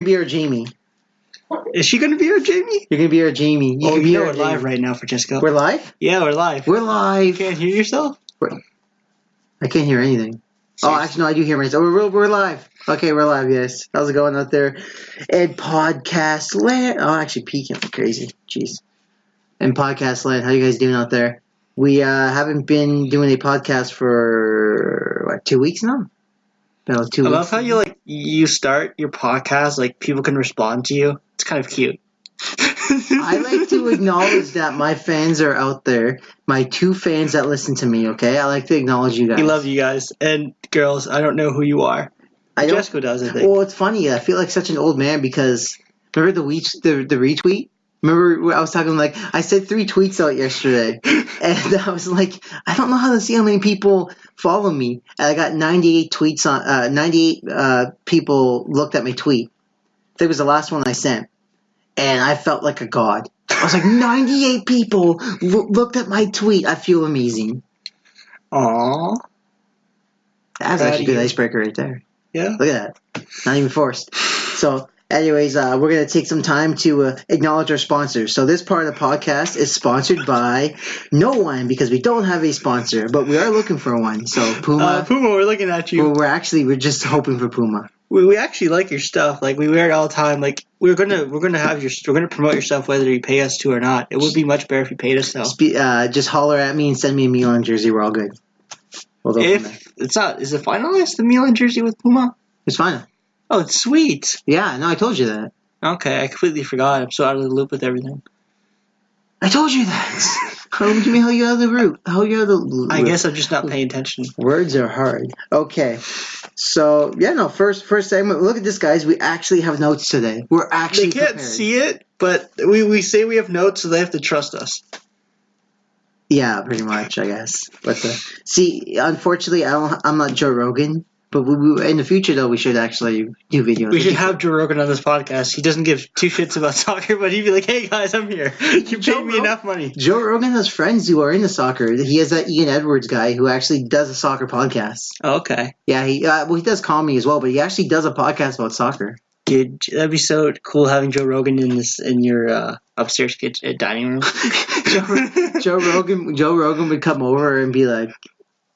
be our Jamie. Is she gonna be our Jamie? You're gonna be our Jamie. You can be our we're Jamie. live right now, Francesco. We're live? Yeah, we're live. We're live. You can't hear yourself? I can't hear anything. Seriously? Oh, actually, no, I do hear myself. We're live. Okay, we're live, yes. How's it going out there? And podcast land. Oh, actually, peeking. Crazy. Jeez. And podcast land. How you guys doing out there? We haven't been doing a podcast for, what, 2 weeks now? No, 2 weeks. I love how you start your podcast, like people can respond to you. It's kind of cute. I like to acknowledge that my fans are out there. My 2 fans that listen to me, okay? I like to acknowledge you guys. We love you guys. And girls, I don't know who you are. Jessica does, I think. Well, it's funny. I feel like such an old man because remember the retweet? Remember I was talking like I said 3 tweets out yesterday, and I was like, I don't know how to see how many people follow me. And I got 98 tweets on 98 people looked at my tweet. I think it was the last one I sent, and I felt like a god. I was like, 98 people looked at my tweet. I feel amazing. Aww. That's actually a good icebreaker right there. Yeah. Look at that. Not even forced. So, anyways, we're going to take some time to acknowledge our sponsors. So, this part of the podcast is sponsored by no one because we don't have a sponsor, but we are looking for one. So, Puma. Puma, we're looking at you. Well, we're just hoping for Puma. We actually like your stuff. Like we wear it all the time. Like we're gonna promote your stuff whether you pay us to or not. It would be much better if you paid us though. Just holler at me and send me a Milan jersey. We're all good. If it's not, is it finalized the Milan jersey with Puma? It's final. Oh, it's sweet. Yeah, no, I told you that. Okay, I completely forgot. I'm so out of the loop with everything. I told you that. How do you mean how you out of the route? How you out of the loop? I guess I'm just not paying attention. Words are hard. Okay. So, yeah, no, first segment. Look at this, guys. We actually have notes today. We're actually They can't see it, but we say we have notes, so they have to trust us. Yeah, pretty much, I guess. But see, unfortunately, I'm not Joe Rogan. But in the future, though, we should actually do videos. We should have Joe Rogan on this podcast. He doesn't give 2 shits about soccer, but he'd be like, hey, guys, I'm here. You paid me enough money. Joe Rogan has friends who are into soccer. He has that Ian Edwards guy who actually does a soccer podcast. Oh, okay. Yeah, he does comedy as well, but he actually does a podcast about soccer. Dude, that'd be so cool having Joe Rogan in your upstairs kitchen, dining room. Joe Rogan would come over and be like,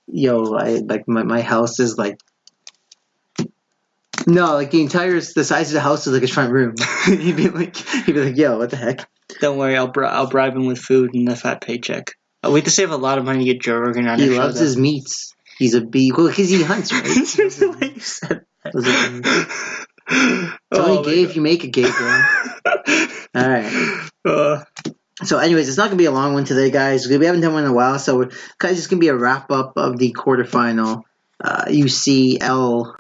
yo, my house is like, no, like the size of the house is like his front room. he'd be like, yo, what the heck? Don't worry, I'll bribe him with food and a fat paycheck. We have to save a lot of money to get Joe Rogan on. He loves his meats. He's a bee. Well, because he hunts, right? It's like you said that. It's only gay if you make it gay, bro. All right. So, anyways, it's not gonna be a long one today, guys. We haven't done one in a while, so guys, it's gonna be a wrap up of the quarterfinal UCL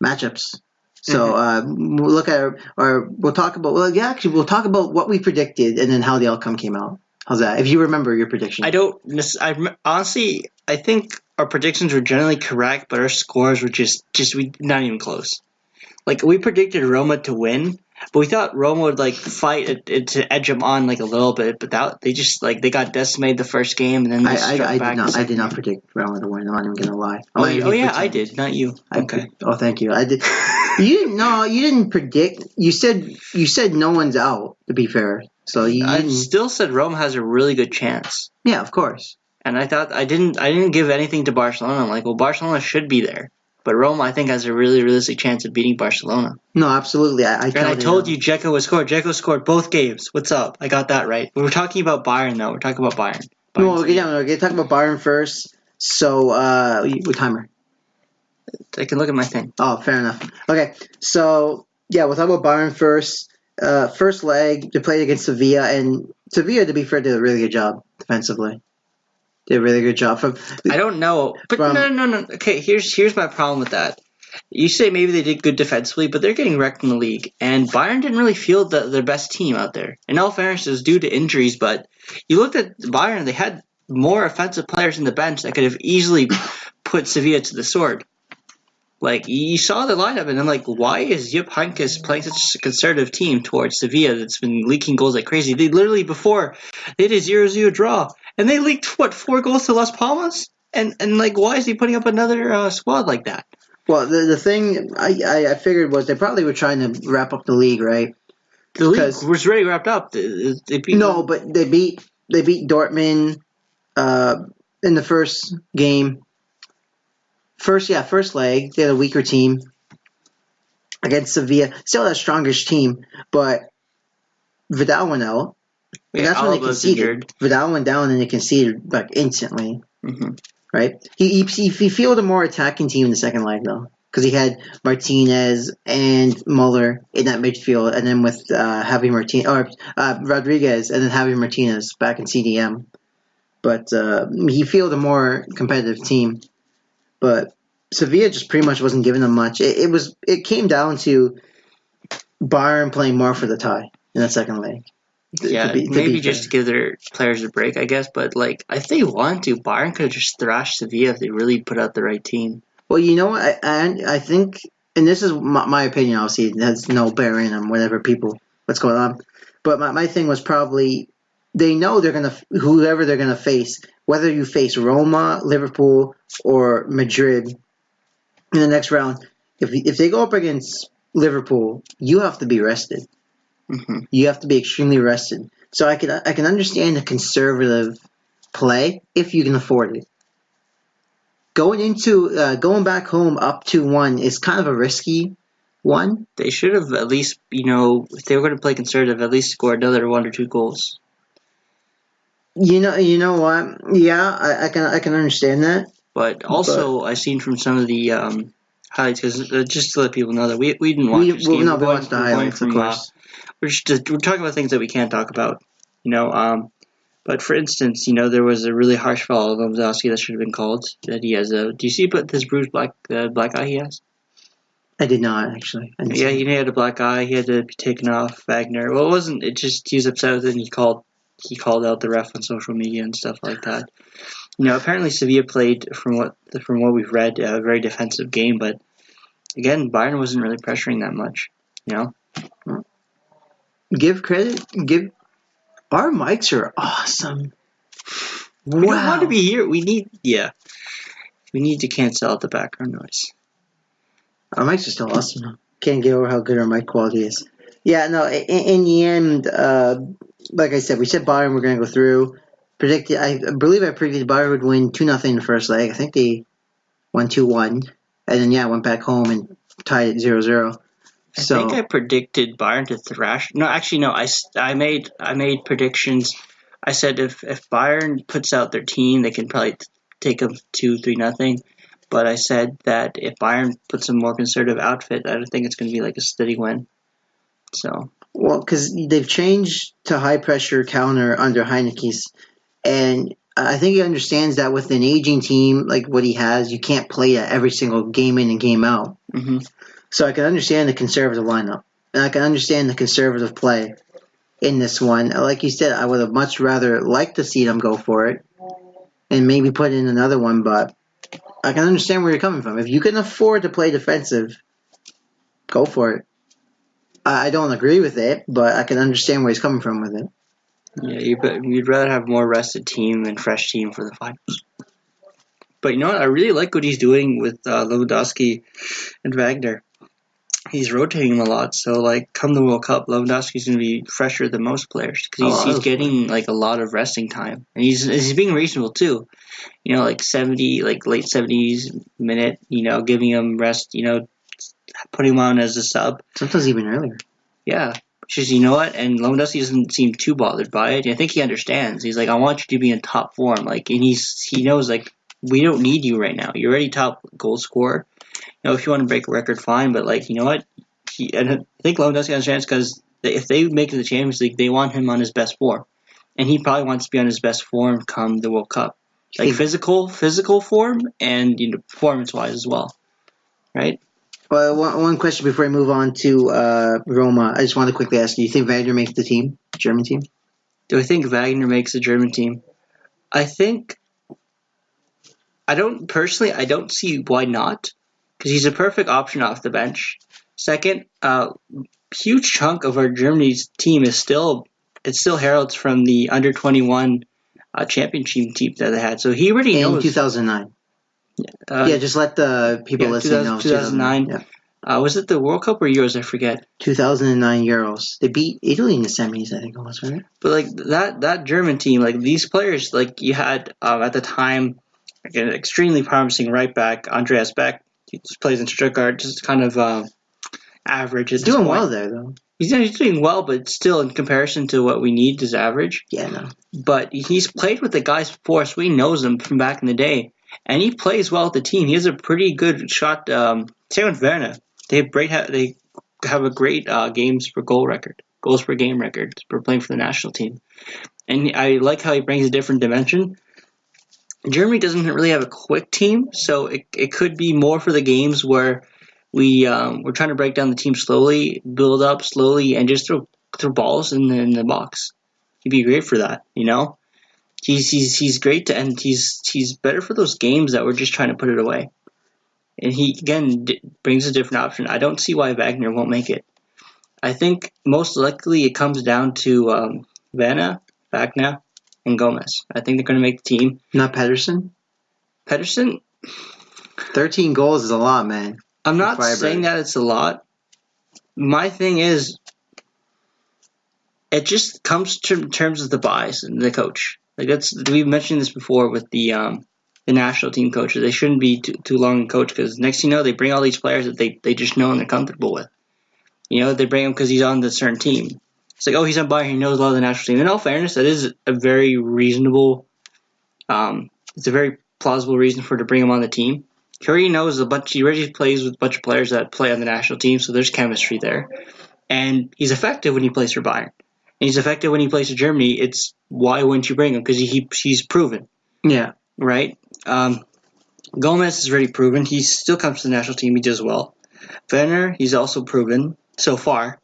matchups. So we'll look at we'll talk about what we predicted and then how the outcome came out. How's that? If you remember your prediction. Honestly, I think our predictions were generally correct, but our scores were just not even close. Like we predicted Roma to win, but we thought Roma would like fight to edge them on like a little bit, but they just like they got decimated the first game and then they struck back. I did not predict Roma to win. I'm not even gonna lie. I did, not you. Okay. Thank you. I did. You didn't predict. You said no one's out. To be fair, so I still said Roma has a really good chance. Yeah, of course. And I thought I didn't give anything to Barcelona. I'm like, well, Barcelona should be there. But Roma, I think, has a really realistic chance of beating Barcelona. No, absolutely. I told you Dzeko would score. Dzeko scored both games. What's up? I got that right. We were talking about Bayern, though. We're talking about Bayern. No, we're going to talk about Bayern first. So, what timer? I can look at my thing. Oh, fair enough. Okay, so, yeah, we'll talk about Bayern first. First leg, they played against Sevilla. And Sevilla, to be fair, did a really good job defensively. Did a really good job. I don't know. But no. Okay, here's my problem with that. You say maybe they did good defensively, but they're getting wrecked in the league. And Bayern didn't really field their best team out there. In all fairness, it was due to injuries, but you looked at Bayern, they had more offensive players in the bench that could have easily put Sevilla to the sword. Like, you saw the lineup, and I'm like, why is Jupp Heynckes playing such a conservative team towards Sevilla that's been leaking goals like crazy? They literally, before, they had a 0-0 draw. And they leaked, 4 goals to Las Palmas? And like, why is he putting up another squad like that? Well, the thing I figured was they probably were trying to wrap up the league, right? The league was already wrapped up. They beat but they beat Dortmund in the first game. First leg, they had a weaker team against Sevilla. Still had a strongish team, but Vidal went out. And that's when they conceded. Vidal went down and they conceded like instantly. Mm-hmm. Right? He fielded a more attacking team in the second leg though, because he had Martinez and Muller in that midfield, and then with Javi Rodriguez, and then Javi Martinez back in CDM. But he fielded a more competitive team. But Sevilla just pretty much wasn't giving them much. It came down to Bayern playing more for the tie in that second leg. Maybe just to give their players a break, I guess. But like, if they wanted to, Bayern could have just thrashed Sevilla if they really put out the right team. Well, you know what? I think, and this is my opinion. Obviously, it has no bearing on what's going on. But my thing was probably they know whoever they're gonna face, whether you face Roma, Liverpool, or Madrid in the next round. If they go up against Liverpool, you have to be rested. Mm-hmm. You have to be extremely rested. So I can understand the conservative play if you can afford it. Going back home up 2-1 is kind of a risky one. They should have at least, if they were going to play conservative, at least score another 1 or 2 goals. You know what? Yeah, I can understand that. But also, I've seen from some of the highlights, because just to let people know that we didn't watch this game. No, we watched the highlights, of course. We're talking about things that we can't talk about, But for instance, there was a really harsh foul of Lewandowski that should have been called. That he has do you see this bruised black eye he has? I did not actually. Yeah, he had a black eye. He had to be taken off. Wagner. Well, it wasn't. It just he was upset with it. And he called out the ref on social media and stuff like that. Apparently Sevilla played from what we've read a very defensive game, but again, Bayern wasn't really pressuring that much. Give credit. Our mics are awesome. We don't want to be here. We need to cancel out the background noise. Our mics are still awesome. Can't get over how good our mic quality is. Yeah, no. In the end, like I said, we said Bayern were going to go through. I believe I predicted Bayern would win 2-0 in the first leg. I think they won 2-1, and then went back home and tied it 0-0. I think I predicted Bayern to thrash. No, actually, no. I made predictions. I said if Bayern puts out their team, they can probably take them 2-3-0. But I said that if Bayern puts a more conservative outfit, I don't think it's going to be like a steady win. So. Well, because they've changed to high pressure counter under Heineke's, and I think he understands that with an aging team like what he has, you can't play that every single game in and game out. Mm-hmm. So I can understand the conservative lineup, and I can understand the conservative play in this one. Like you said, I would have much rather liked to see them go for it and maybe put in another one, but I can understand where you're coming from. If you can afford to play defensive, go for it. I don't agree with it, but I can understand where he's coming from with it. Yeah, you'd rather have a more rested team and fresh team for the finals. But you know what? I really like what he's doing with Lewandowski and Wagner. He's rotating them a lot, so come the World Cup, Lewandowski's going to be fresher than most players because he's getting a lot of resting time, and he's being reasonable too. 70, late 70s minute, giving him rest, putting him on as a sub. Sometimes even earlier. Yeah. Just, you know what? And Lewandowski doesn't seem too bothered by it. I think he understands. He's like, I want you to be in top form. And he knows, we don't need you right now. You're already top goal scorer. If you want to break a record, fine. But, you know what? I think Lewandowski understands because if they make it to the Champions League, they want him on his best form. And he probably wants to be on his best form come the World Cup. Physical form and performance-wise as well. Right? Well, one question before I move on to Roma. I just want to quickly ask you, do you think Wagner makes the team, German team? Do I think Wagner makes the German team? I don't see why not, because he's a perfect option off the bench. Second, huge chunk of our Germany's team is still heralds from the under-21 championship team that they had. So he already knows. In 2009. Just let the people listening know. 2009. Yeah. Was it the World Cup or Euros? I forget. 2009 Euros. They beat Italy in the semis, I think it was, right? But like that German team, like these players, like you had at the time, like an extremely promising right back, Andreas Beck. He just plays in Stuttgart, just kind of average. He's doing well there, though. He's doing well, but still, in comparison to what we need, is average. Yeah, no. But he's played with the guys before, so he knows them from back in the day, and he plays well with the team. He has a pretty good shot. Same with Werner. They have a great goals per game record for playing for the national team, and I like how he brings a different dimension. Germany doesn't really have a quick team, so it could be more for the games where we're trying to break down the team slowly, build up slowly, and just throw balls in the box. He'd be great for that, you know. He's great and he's better for those games that we're just trying to put it away. And he again brings a different option. I don't see why Wagner won't make it. I think most likely it comes down to Vanna, Wagner, and Gomez. I think they're going to make the team. Not Pedersen? Pedersen? 13 goals is a lot, man. I'm not saying that it's a lot. My thing is, it just comes to terms of the bias and the coach. Like we've mentioned this before with the national team coaches. They shouldn't be too long in coach because next thing you know, they bring all these players that they just know and they're comfortable with. You know, they bring him because he's on the certain team. It's like, oh, he's on Bayern, he knows a lot of the national team. In all fairness, that is a very reasonable, it's a very plausible reason to bring him on the team. He already knows he already plays with a bunch of players that play on the national team, so there's chemistry there. And he's effective when he plays for Bayern. And he's effective when he plays for Germany. It's why wouldn't you bring him? Because he's proven. Yeah. Right? Gomez is already proven. He still comes to the national team. He does well. Werner, he's also proven so far.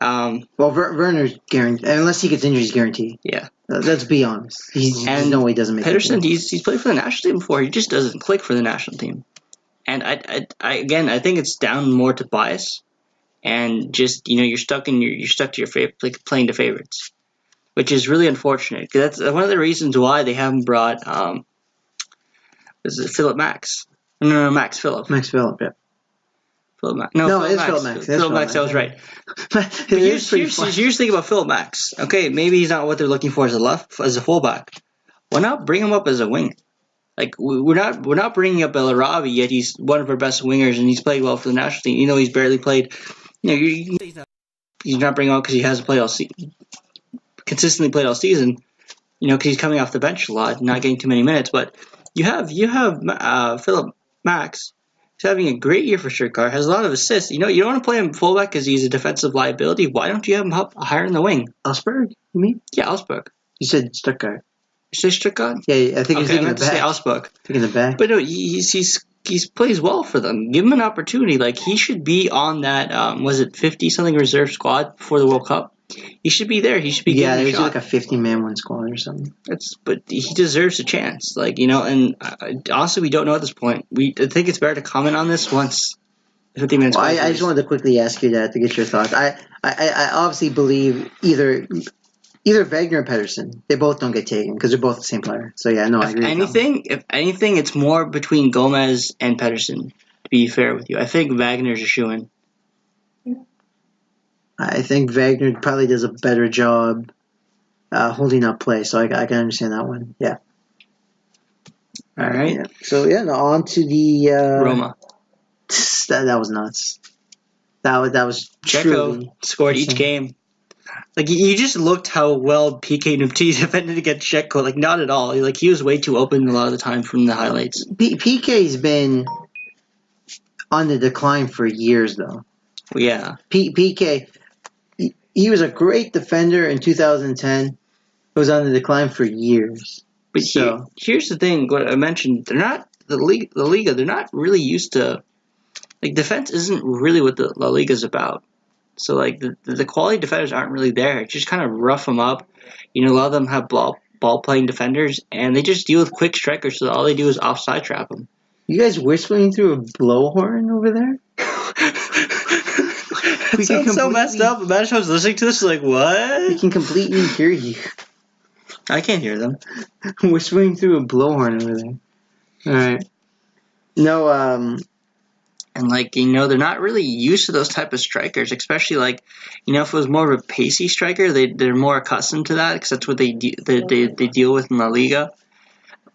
Well, Werner's guaranteed. Unless he gets injured, he's guaranteed. Yeah. Let's be honest. There's no way he doesn't make Pedersen, he's played for the national team before. He just doesn't click for the national team. And I think it's down more to bias. And just, you know, you're stuck to your favorite, like playing the favorites, which is really unfortunate. Because that's one of the reasons why they haven't brought is it Philip Max? No, Max Philip. Max Philip, yeah. Philip Max. No, it's Philip Max. Philip Max, I was right. But here's the thing about Philip Max. Okay, maybe he's not what they're looking for as a fullback. Why not bring him up as a wing? Like we're not bringing up El Arabi yet. He's one of our best wingers, and he's played well for the national team. You know, he's barely played. You know, he's not bringing up because he hasn't played consistently played all season. You know, because he's coming off the bench a lot, not getting too many minutes. But you have Philip Max. He's having a great year for Stuttgart. Has a lot of assists. You know, you don't want to play him fullback because he's a defensive liability. Why don't you have him up higher in the wing? Augsburg, you mean? Yeah, Augsburg. You said Stuttgart. You say Stuttgart? Yeah, I think he's thinking the back. To say Augsburg. Thinking the back. But no, he plays well for them. Give him an opportunity. Like he should be on that. Was it 50-something reserve squad before the World Cup? He should be there. He should be. Yeah, there was like a 50-man one squad or something. But he deserves a chance. Like, you know, and honestly, we don't know at this point. I think it's better to comment on this once 50 minutes. Well, I just wanted to quickly ask you that to get your thoughts. I obviously believe either Wagner or Pedersen. They both don't get taken because they're both the same player. So yeah, no, I agree. If anything, it's more between Gomez and Pedersen. To be fair with you, I think Wagner's a shoo-in. I think Wagner probably does a better job holding up play, so I can understand that one. Yeah. All right. Yeah. So yeah, on to the Roma. That was nuts. That was truly scored each game. Like you just looked how well PK Nupti defended against Dzeko. Like not at all. Like he was way too open a lot of the time from the highlights. PK's been on the decline for years, though. Yeah. PK. He was a great defender in 2010. It was on the decline for years. But here's the thing: what I mentioned, they're not the Liga. They're not really used to like defense. Isn't really what the La Liga is about. So like the quality defenders aren't really there. Just kind of rough them up. You know, a lot of them have ball playing defenders, and they just deal with quick strikers. So all they do is offside trap them. You guys whistling through a blowhorn over there? It sounds so messed up. Imagine if I was listening to this, like, what? We can completely hear you. I can't hear them. Whispering through a blowhorn over there. All right. No, And they're not really used to those type of strikers, especially if it was more of a pacey striker, they're more accustomed to that because that's what they deal with in La Liga.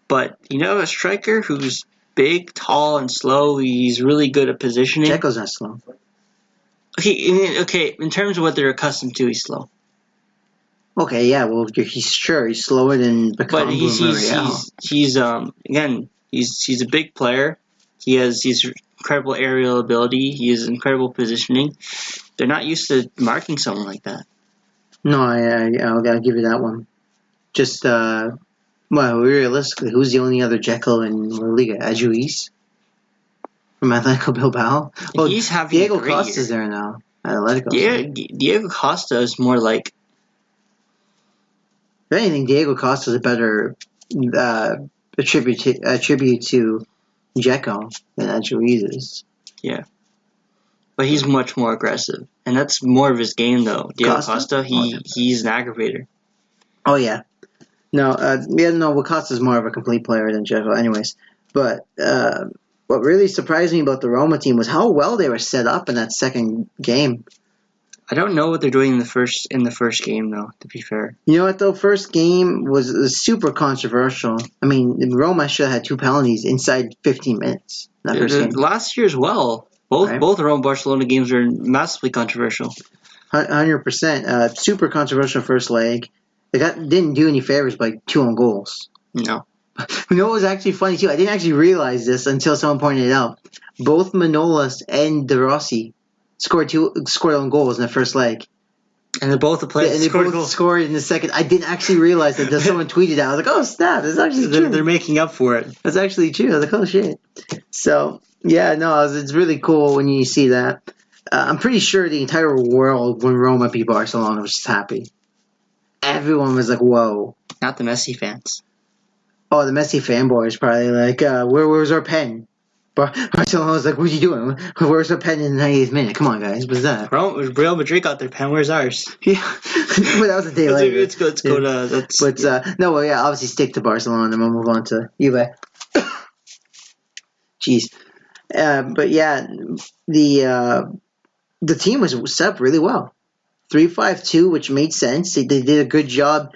But a striker who's big, tall, and slow, he's really good at positioning. Dzeko's not slow. Okay. In terms of what they're accustomed to, he's slow. Okay, yeah. Well, he's slower than But he's a big player. He's incredible aerial ability. He has incredible positioning. They're not used to marking someone like that. No, I'll give you that one. Just realistically, who's the only other Dzeko in La Liga? Ajuiz from Atletico Bilbao. Well, he's having Diego Costa's there now at Atletico. Diego Costa is more like. If anything, Diego Costa is a better attribute to Dzeko than Ajuiz is. Yeah. But he's much more aggressive. And that's more of his game, though. Diego Costa, he's an aggravator. Oh, yeah. No, Costa's more of a complete player than Dzeko anyways. But what really surprised me about the Roma team was how well they were set up in that second game. I don't know what they're doing in the first game, though, to be fair. You know what, though? First game was super controversial. I mean, Roma should have had 2 penalties inside 15 minutes. Last year as well. Both Roma Barcelona games were massively controversial. 100%. Super controversial first leg. They didn't do any favors by 2 own goals. No. You know what was actually funny, too? I didn't actually realize this until someone pointed it out. Both Manolas and De Rossi scored own goals in the first leg. And they both scored in the second. I didn't actually realize that until someone tweeted out. I was like, oh, snap. That's actually true. They're making up for it. That's actually true. I was like, oh, shit. So, yeah, no, it's really cool when you see that. I'm pretty sure the entire world, when Roma beat Barcelona, was just happy. Everyone was like, whoa. Not the Messi fans. Oh, the Messi fanboys probably like, where's our pen? Barcelona was like, what are you doing? Where's our pen in the 90th minute? Come on, guys. What's that? Real Madrid got their pen. Where's ours? Yeah. But that was a day later. Let's go to... obviously stick to Barcelona and we'll move on to Juve. Jeez. But yeah, the team was set up really well. 3-5-2, which made sense. They did a good job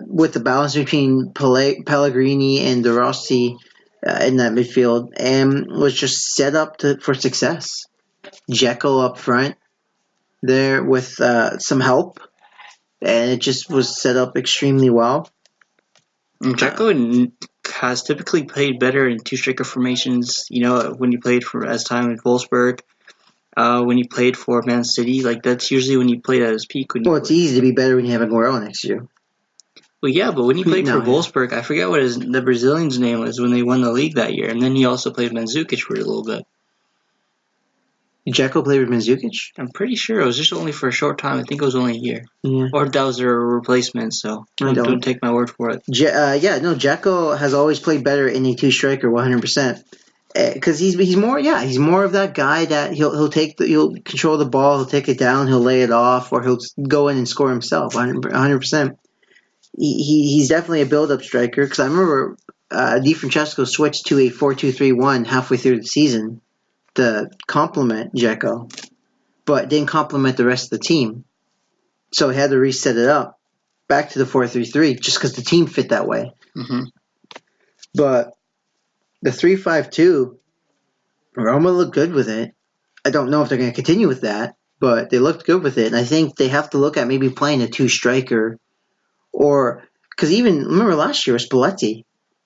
with the balance between Pellegrini and De Rossi in that midfield, and was just set up for success. Dzeko up front there with some help, and it just was set up extremely well. Dzeko has typically played better in 2 striker formations. When he played for as time in Wolfsburg. When he played for Man City, that's usually when he played at his peak. It's easy to be better when you have Aguero next to you. Well, yeah, but when he played for Wolfsburg, I forget what the Brazilian's name was when they won the league that year, and then he also played Mandzukic for a little bit. Dzeko played with Mandzukic? I'm pretty sure it was just only for a short time. I think it was only a year. Yeah. Or that was their replacement, so don't take my word for it. Dzeko has always played better in a 2-striker, 100%. Because he's more of that guy that he'll control the ball, he'll take it down, he'll lay it off, or he'll go in and score himself 100%. He's definitely a build-up striker. Because I remember Di Francesco switched to a 4-2-3-1 halfway through the season to complement Dzeko, but didn't complement the rest of the team. So he had to reset it up back to the 4-3-3 just because the team fit that way. Mm-hmm. But the 3-5-2, Roma looked good with it. I don't know if they're going to continue with that, but they looked good with it. And I think they have to look at maybe playing a 2-striker. Or, because remember last year with Spalletti,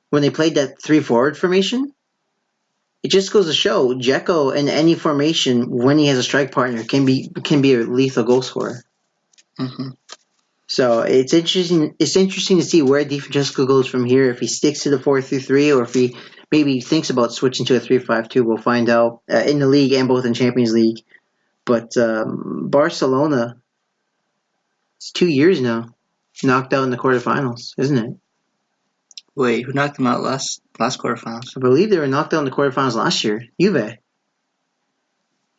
when they played that 3-forward formation? It just goes to show Dzeko in any formation, when he has a strike partner, can be a lethal goal scorer. Mm-hmm. So it's interesting. It's interesting to see where Di Francesco goes from here. If he sticks to the 4-3-3, or if he maybe thinks about switching to a 3-5-2. We'll find out in the league and both in Champions League. But Barcelona, it's 2 years now, knocked out in the quarterfinals, isn't it? Wait, who knocked them out last quarterfinals? I believe they were knocked out in the quarterfinals last year. Juve.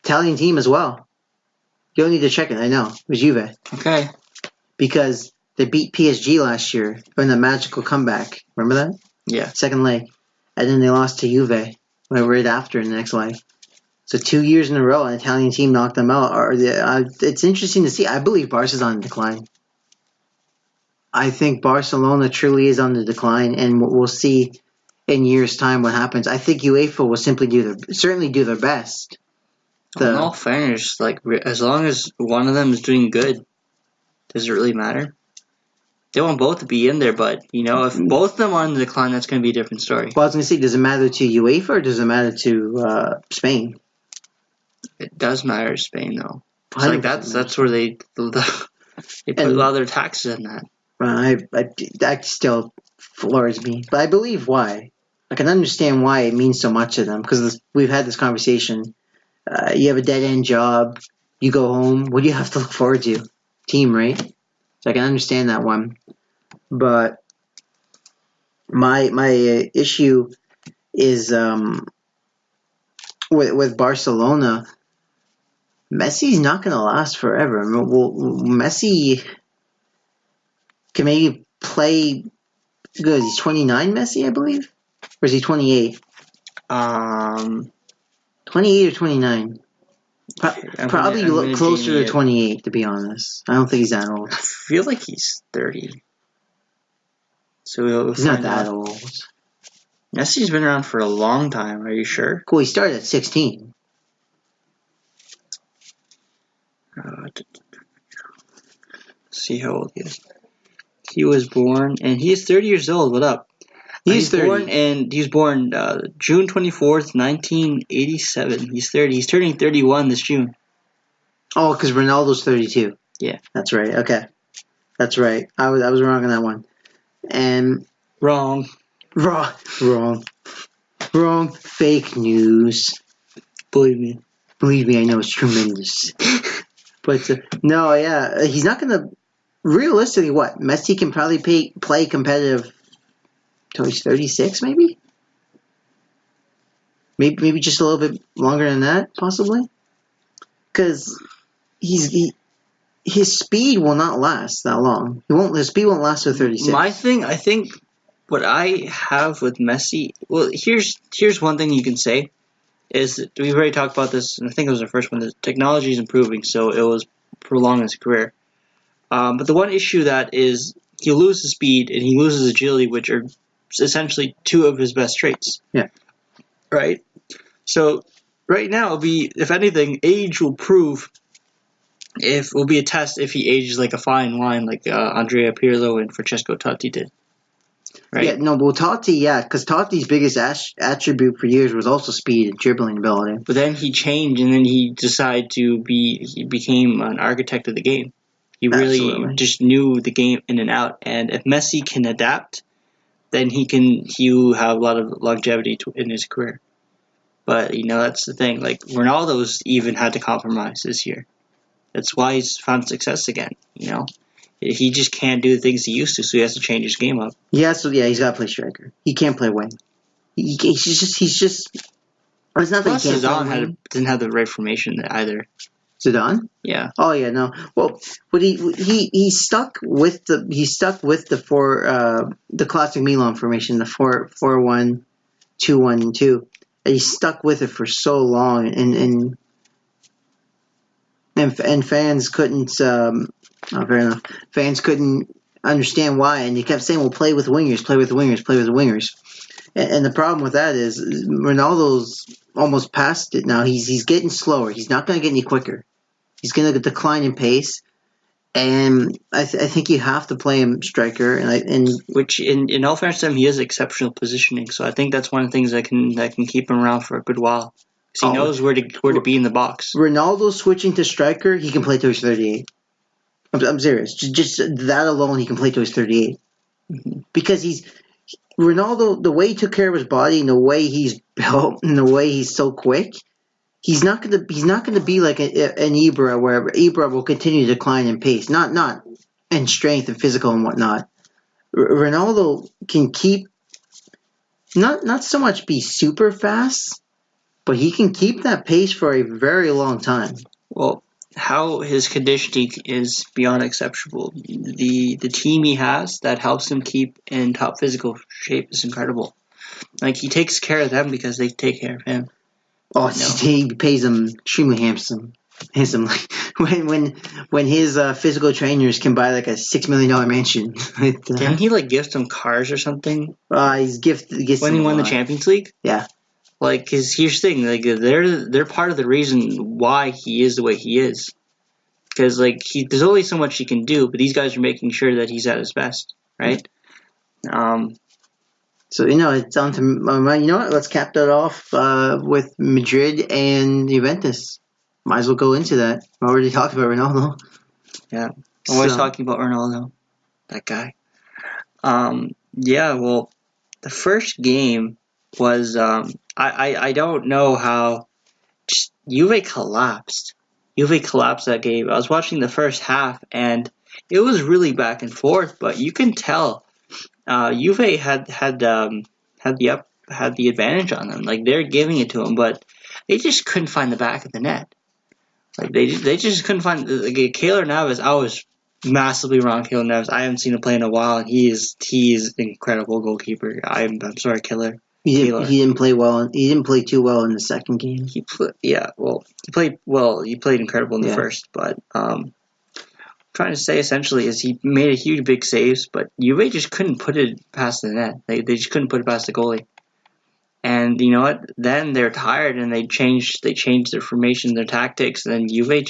Italian team as well. You don't need to check it, I know. It was Juve. Okay. Because they beat PSG last year in the magical comeback. Remember that? Yeah. Second leg. And then they lost to Juve right after in the next leg. So 2 years in a row, an Italian team knocked them out. It's interesting to see. I believe Barca's on decline. I think Barcelona truly is on the decline, and we'll see in years' time what happens. I think UEFA will simply certainly do their best. In all fairness, as long as one of them is doing good, does it really matter? They want both to be in there, but if both of them are in the decline, that's going to be a different story. Well, I was going to say, does it matter to UEFA or does it matter to Spain? It does matter to Spain, though. That's where they put a lot of their taxes in that. That still floors me, but I believe why. I can understand why it means so much to them, because we've had this conversation. You have a dead-end job, you go home, what do you have to look forward to? Team, right? So I can understand that one. But my issue is with Barcelona. Messi's not going to last forever. Messi can maybe play good. He's 29, Messi, I believe? Or is he 28? 28 or 29? Probably closer to 28, to be honest. I don't think he's that old. I feel like he's 30. So he's not that old. Messi's been around for a long time. Are you sure? Cool. He started at 16. See how old he is. He was born, and he is 30 years old. What up? He's 30. He was born June 24th, 1987. He's 30. He's turning 31 this June. Oh, because Ronaldo's 32. Yeah. That's right. Okay. That's right. I was wrong on that one. And Wrong. Fake news. Believe me, I know it's tremendous. But no, yeah, he's not going to. Realistically, what Messi can probably play competitive till he's 36, maybe just a little bit longer than that, possibly, because his speed will not last that long. His speed won't last till 36. I think what I have with Messi. Well, here's one thing you can say is that we've already talked about this, and I think it was our first one. The technology is improving, so it was prolong his career. But the one issue that is he loses speed and he loses agility, which are essentially two of his best traits. Yeah. Right? So right now, if anything, age will prove will be a test if he ages like a fine wine, like Andrea Pirlo and Francesco Totti did. Right? Yeah, no, well, Totti, because Totti's biggest attribute for years was also speed and dribbling ability. But then he changed, and then he decided he became an architect of the game. He really just knew the game in and out. And if Messi can adapt, then he will have a lot of longevity in his career. But, that's the thing. Like, Ronaldo's even had to compromise this year. That's why he's found success again, He just can't do the things he used to, so he has to change his game up. Yeah, he's got to play striker. He can't play wing. He's just. It's not that he can't play wing. Didn't have the right formation either. Zidane? Yeah. Oh yeah, no. Well, but he stuck with the classic Milan formation, the 4-1-2-1-2, and he stuck with it for so long, and fans couldn't. Fair enough. Fans couldn't understand why, and he kept saying, "Well, play with wingers, play with wingers, play with wingers." And the problem with that is Ronaldo's almost past it now. He's getting slower. He's not going to get any quicker. He's going to decline in pace, and I think you have to play him striker. Which in all fairness to him, he has exceptional positioning. So I think that's one of the things that can keep him around for a good while. Because he knows where to be in the box. Ronaldo switching to striker, he can play till he's 38. I'm serious. Just that alone, he can play till he's 38. Mm-hmm. Because Ronaldo, the way he took care of his body and the way he's built and the way he's so quick. He's not going to be like an Ibra, where Ibra will continue to decline in pace, not in strength and physical and whatnot. Ronaldo can keep not so much be super fast, but he can keep that pace for a very long time. Well, how his conditioning is beyond exceptional. The team he has that helps him keep in top physical shape is incredible. Like he takes care of them because they take care of him. Oh, he pays them extremely handsome. Like when his physical trainers can buy like a $6 million mansion. Didn't he like gift them cars or something? He's gifts when he won the Champions League. Yeah. Like, cause here's the thing, like they're part of the reason why he is the way he is. Because like there's only so much he can do, but these guys are making sure that he's at his best, right? So it's on to what? Let's cap that off with Madrid and Juventus. Might as well go into that. I already talked about Ronaldo. Yeah, always talking about Ronaldo, that guy. Yeah, well, the first game was I don't know how just Juve collapsed. Juve collapsed that game. I was watching the first half and it was really back and forth, but you can tell Juve had the advantage on them. Like they're giving it to them, but they just couldn't find the back of the net. Like they just couldn't find Keylor Navas. I was massively wrong. Keylor Navas. I haven't seen him play in a while, and he is an incredible goalkeeper. I'm sorry, Keylor. He didn't play well. He didn't play too well in the second game. He played well. He played incredible in the first, but trying to say essentially is he made a huge big saves, but Juve just couldn't put it past the net. They just couldn't put it past the goalie. And you know what? Then they're tired and they changed their formation, their tactics, and then Juve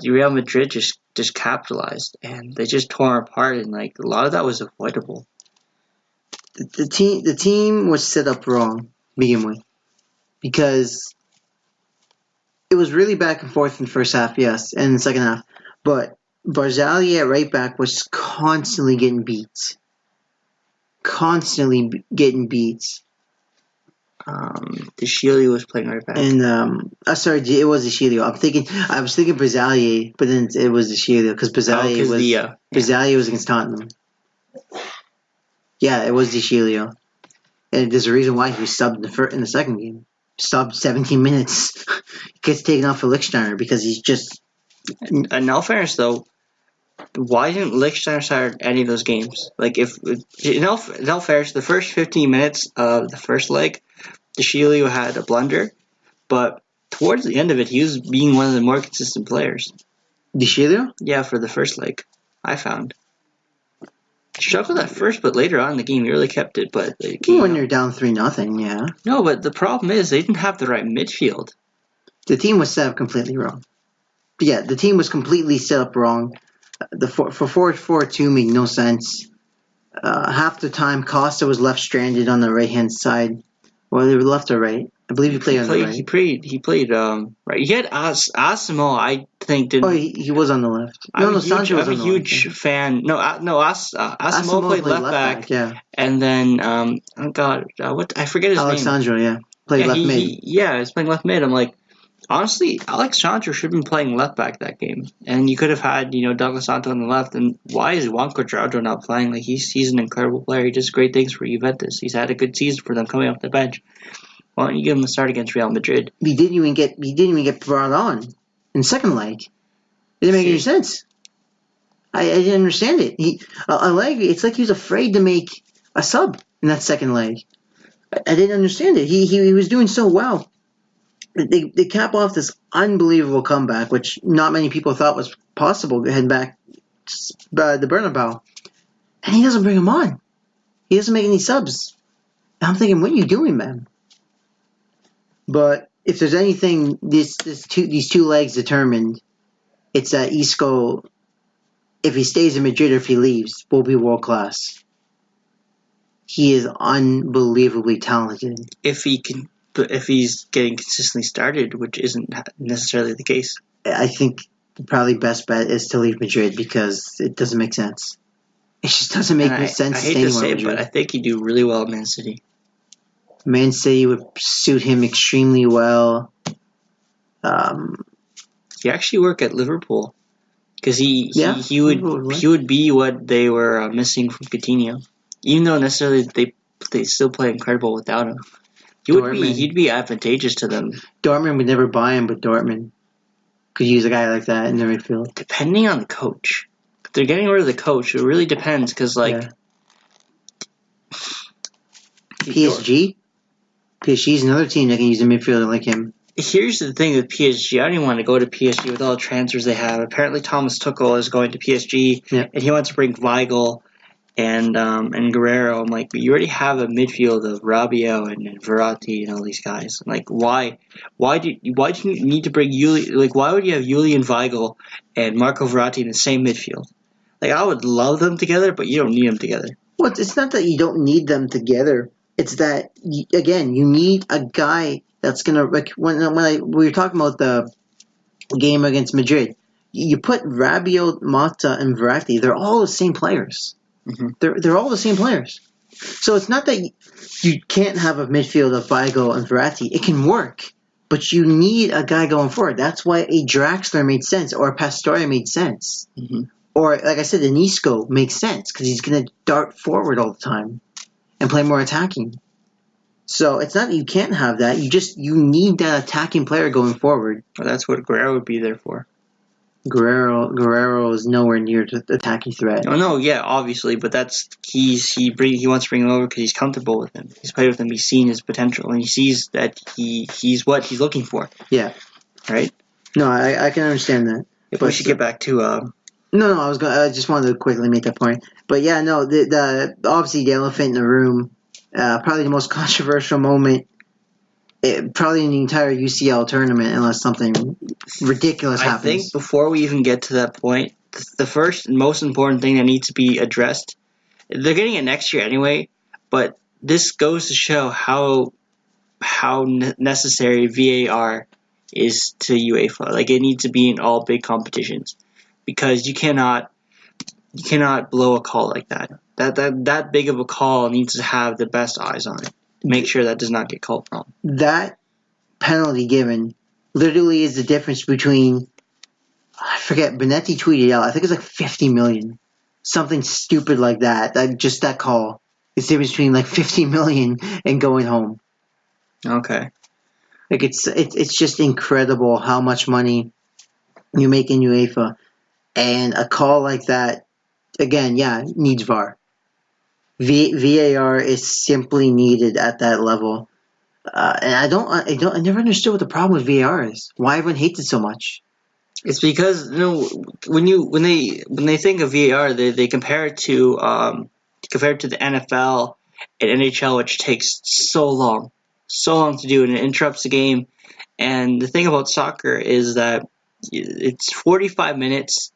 Real Madrid just capitalized and they just tore apart, and like a lot of that was avoidable. The team was set up wrong to begin with, because it was really back and forth in the first half, yes, and in the second half. But Barzagli at right back was constantly getting beat. De Chilio was playing right back. And it was De Chilio. I was thinking Barzagli, but then it was De Chilio because Barzagli was against Tottenham. Yeah, it was De Chilio. And there's a reason why he was subbed in the second game. Subbed 17 minutes. He gets taken off for Lichtsteiner because he's just... In all fairness, though, why didn't Lichtsteiner start any of those games? Like, in all fairness, the first 15 minutes of the first leg, De Chilio had a blunder, but towards the end of it, he was being one of the more consistent players. De Chilio? Yeah, for the first leg, I found. Struggled at first, but later on in the game, he really kept it. But when you're down 3-0, yeah. No, but the problem is they didn't have the right midfield. The team was set up completely wrong. Yeah, the team was completely set up wrong. The 4-4-2 made no sense. Half the time, Costa was left stranded on the right-hand side. Well, they were left or right. I believe he played on the right. He played right. He had Asimo, I think, didn't... Oh, he was on the left. I'm a huge fan. Asimo played left back. Yeah. And then, I forget his name. Alexandro, yeah. Played left mid. He's playing left mid. I'm like, honestly, Alexandro should have been playing left back that game. And you could have had, Douglas Santo on the left. And why is Juan Cuadrado not playing? Like, he's an incredible player. He does great things for Juventus. He's had a good season for them coming off the bench. Why don't you give him a start against Real Madrid? He didn't even get brought on in second leg. It didn't make any sense. I didn't understand it. It's like he was afraid to make a sub in that second leg. I didn't understand it. He was doing so well. They cap off this unbelievable comeback, which not many people thought was possible, heading back to the Bernabeu. And he doesn't bring him on. He doesn't make any subs. And I'm thinking, what are you doing, man? But if there's anything these two legs determined, it's that Isco, if he stays in Madrid or if he leaves, will be world class. He is unbelievably talented. If he's getting consistently started, which isn't necessarily the case. I think the probably best bet is to leave Madrid because it doesn't make sense. It just doesn't make sense. I hate to say it, but I think he'd do really well at Man City. Man City would suit him extremely well. He actually worked at Liverpool because he would be what they were missing from Coutinho, even though necessarily they still play incredible without him. He'd be advantageous to them. Dortmund would never buy him, but Dortmund could use a guy like that in their midfield. Depending on the coach, if they're getting rid of the coach. It really depends because PSG? PSG is another team that can use a midfielder like him. Here's the thing with PSG. I don't even want to go to PSG with all the transfers they have. Apparently, Thomas Tuchel is going to PSG, and he wants to bring Weigl and Guerrero. I'm like, but you already have a midfield of Rabiot and Verratti and all these guys. Like, why do you need to bring why would you have Julian Weigl and Marco Verratti in the same midfield? Like, I would love them together, but you don't need them together. Well, it's not that you don't need them together. It's that, again, you need a guy that's going to, like, when we were talking about the game against Madrid, you put Rabiot, Mata, and Verratti, they're all the same players. Mm-hmm. They're all the same players. So it's not that you can't have a midfield of Weigl and Verratti. It can work, but you need a guy going forward. That's why a Draxler made sense, or a Pastore made sense. Mm-hmm. Or, like I said, an Isco makes sense because he's going to dart forward all the time and play more attacking. So it's not that you can't have that. You need that attacking player going forward. Well, that's what Guerrero would be there for. Guerrero is nowhere near the attacking threat. No, yeah, obviously, but he wants to bring him over because he's comfortable with him. He's played with him. He's seen his potential, and he sees that he's what he's looking for. Yeah. Right. No, I can understand that. But we should get back to. No, I just wanted to quickly make that point. But yeah, no, the obviously the elephant in the room, probably the most controversial moment, probably in the entire UCL tournament, unless something ridiculous happens. I think before we even get to that point, the first and most important thing that needs to be addressed, they're getting it next year anyway, but this goes to show how necessary VAR is to UEFA. Like, it needs to be in all big competitions. Because you cannot blow a call like that. That big of a call needs to have the best eyes on it. Make sure that does not get called wrong. That penalty given literally is the difference between, I forget, Benetti tweeted out, I think it's like 50 million. Something stupid like that. That call. It's the difference between like 50 million and going home. Okay. Like it's just incredible how much money you make in UEFA. And a call like that, again, needs VAR. VAR is simply needed at that level. And I never understood what the problem with VAR is. Why everyone hates it so much. It's because when they think of VAR, they compare it to the NFL and NHL, which takes so long to do, and it interrupts the game. And the thing about soccer is that it's 45 minutes.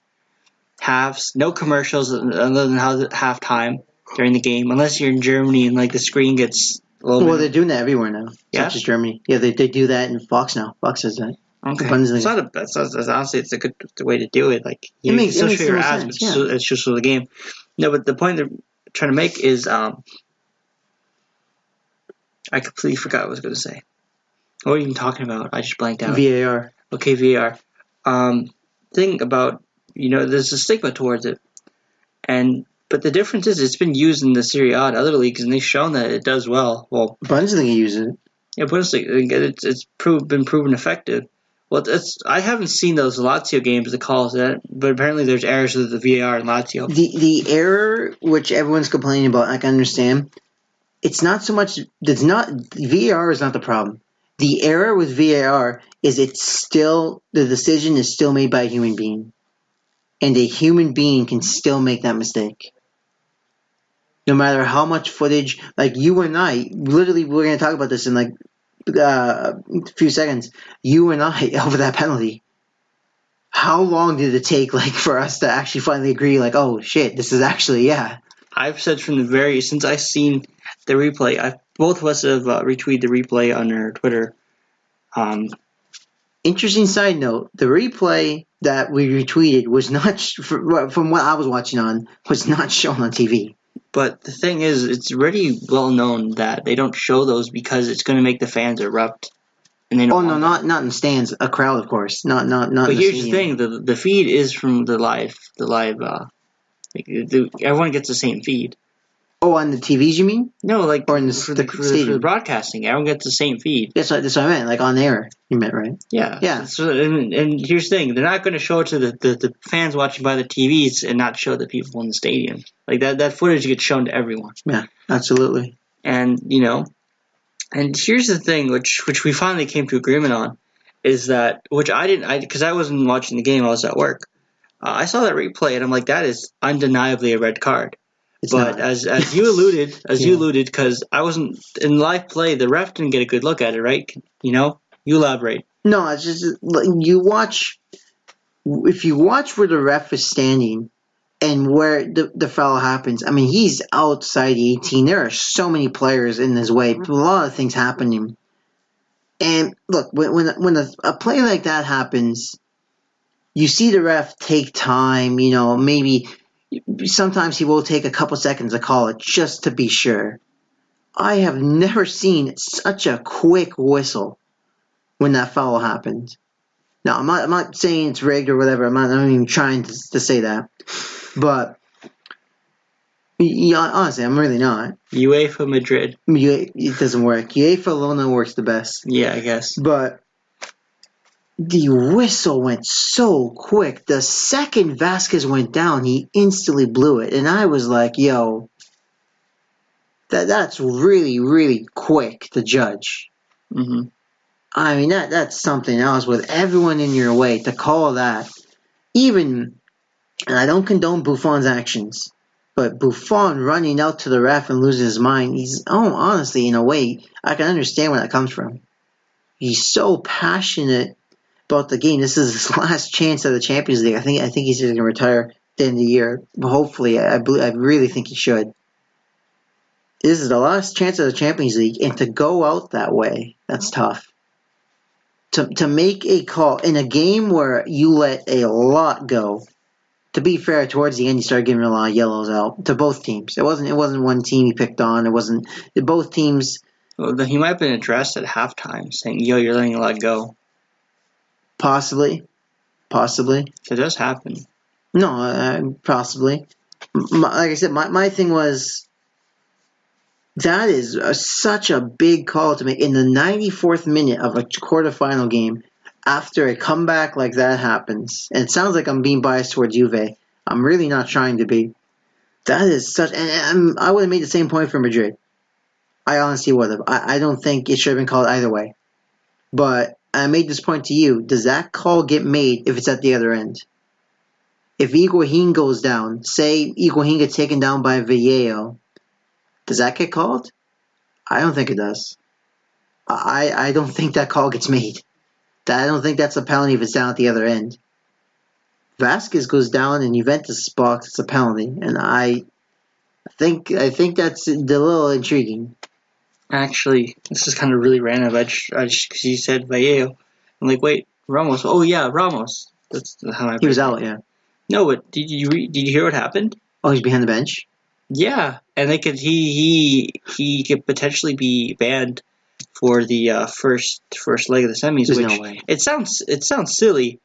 Halves, no commercials other than halftime during the game, unless you're in Germany and like the screen gets a little bit. Well, they're doing that everywhere now, such as Germany. Yeah, they do that in Fox now. Fox does that. Okay, honestly, it's a good way to do it. Like, you can still show your ads, but it's just for the game. No, but the point they're trying to make is, I completely forgot what I was going to say. What are you even talking about? I just blanked out. VAR. Okay, VAR. Thing about. There's a stigma towards it, but the difference is it's been used in the Serie A and other leagues, and they've shown that it does well. Well, Bundesliga uses it. Yeah, Bundesliga, it's been proven effective. Well, I haven't seen those Lazio games that calls that, but apparently there's errors with the VAR in Lazio. The error which everyone's complaining about, I can understand. It's not so much. VAR is not the problem. The error with VAR is the decision is still made by a human being. And a human being can still make that mistake. No matter how much footage, like you and I, literally we're going to talk about this in like a few seconds. You and I, over that penalty, how long did it take for us to actually finally agree, oh shit, this is actually, I've said since I've seen the replay, both of us have retweeted the replay on our Twitter. Interesting side note, the replay that we retweeted was not, from what I was watching on, was not shown on TV. But the thing is, it's already well known that they don't show those because it's going to make the fans erupt. And they don't not in the stands, a crowd, of course, not. But here's the thing: the feed is from the live. Everyone gets the same feed. Oh, on the TVs, you mean? No, or in for the broadcasting, everyone gets the same feed. That's what I meant, on air. You meant, right? Yeah. Yeah. So, and here's the thing: they're not going to show it to the fans watching by the TVs and not show the people in the stadium. That footage gets shown to everyone. Yeah, absolutely. And and here's the thing, which we finally came to agreement on, is that which because I wasn't watching the game, I was at work. I saw that replay and I'm like, that is undeniably a red card. It's But not. as you alluded, because I wasn't in live play, the ref didn't get a good look at it, right? You elaborate. No, it's just you watch. If you watch where the ref is standing and where the foul happens, I mean, he's outside the 18. There are so many players in his way. A lot of things happening. And look, when a play like that happens, you see the ref take time. Maybe sometimes he will take a couple seconds to call it just to be sure. I have never seen such a quick whistle when that foul happened. Now, I'm not saying it's rigged or whatever. I'm not even trying to say that. But, honestly, I'm really not. UEFA Madrid. It doesn't work. UEFA alone works the best. Yeah, I guess. But the whistle went so quick. The second Vasquez went down, he instantly blew it. And I was like, yo, that's really, really quick to judge. Mm-hmm. I mean, that's something else with everyone in your way to call that. Even, and I don't condone Buffon's actions, but Buffon running out to the ref and losing his mind, honestly, in a way, I can understand where that comes from. He's so passionate about the game. This is his last chance at the Champions League. I think he's going to retire at the end of the year. Hopefully, I really think he should. This is the last chance at the Champions League, and to go out that way, that's tough. To make a call in a game where you let a lot go. To be fair, towards the end, you started giving a lot of yellows out to both teams. It wasn't one team he picked on. It wasn't both teams. Well, then he might have been addressed at halftime, saying, "Yo, you're letting a lot go." Possibly. It does happen. No, possibly. Like I said, my thing was that is such a big call to make in the 94th minute of a quarterfinal game. After a comeback like that happens, and it sounds like I'm being biased towards Juve. I'm really not trying to be. That is such, and I would have made the same point for Madrid. I honestly would have. I don't think it should have been called either way. But I made this point to you. Does that call get made if it's at the other end? If Higuain goes down, say Higuain gets taken down by Vallejo, does that get called? I don't think it does. I don't think that call gets made. I don't think that's a penalty if it's down at the other end. Vasquez goes down in Juventus' box, it's a penalty, and I think that's a little intriguing. Actually, this is kind of really random. I just because you said Vallejo, I'm like, wait, Ramos. Oh yeah, Ramos. That's how he was out. Yeah. No, but did you hear what happened? Oh, he's behind the bench. Yeah, and they could he could potentially be banned for the first leg of the semis. There's which no way. It sounds silly,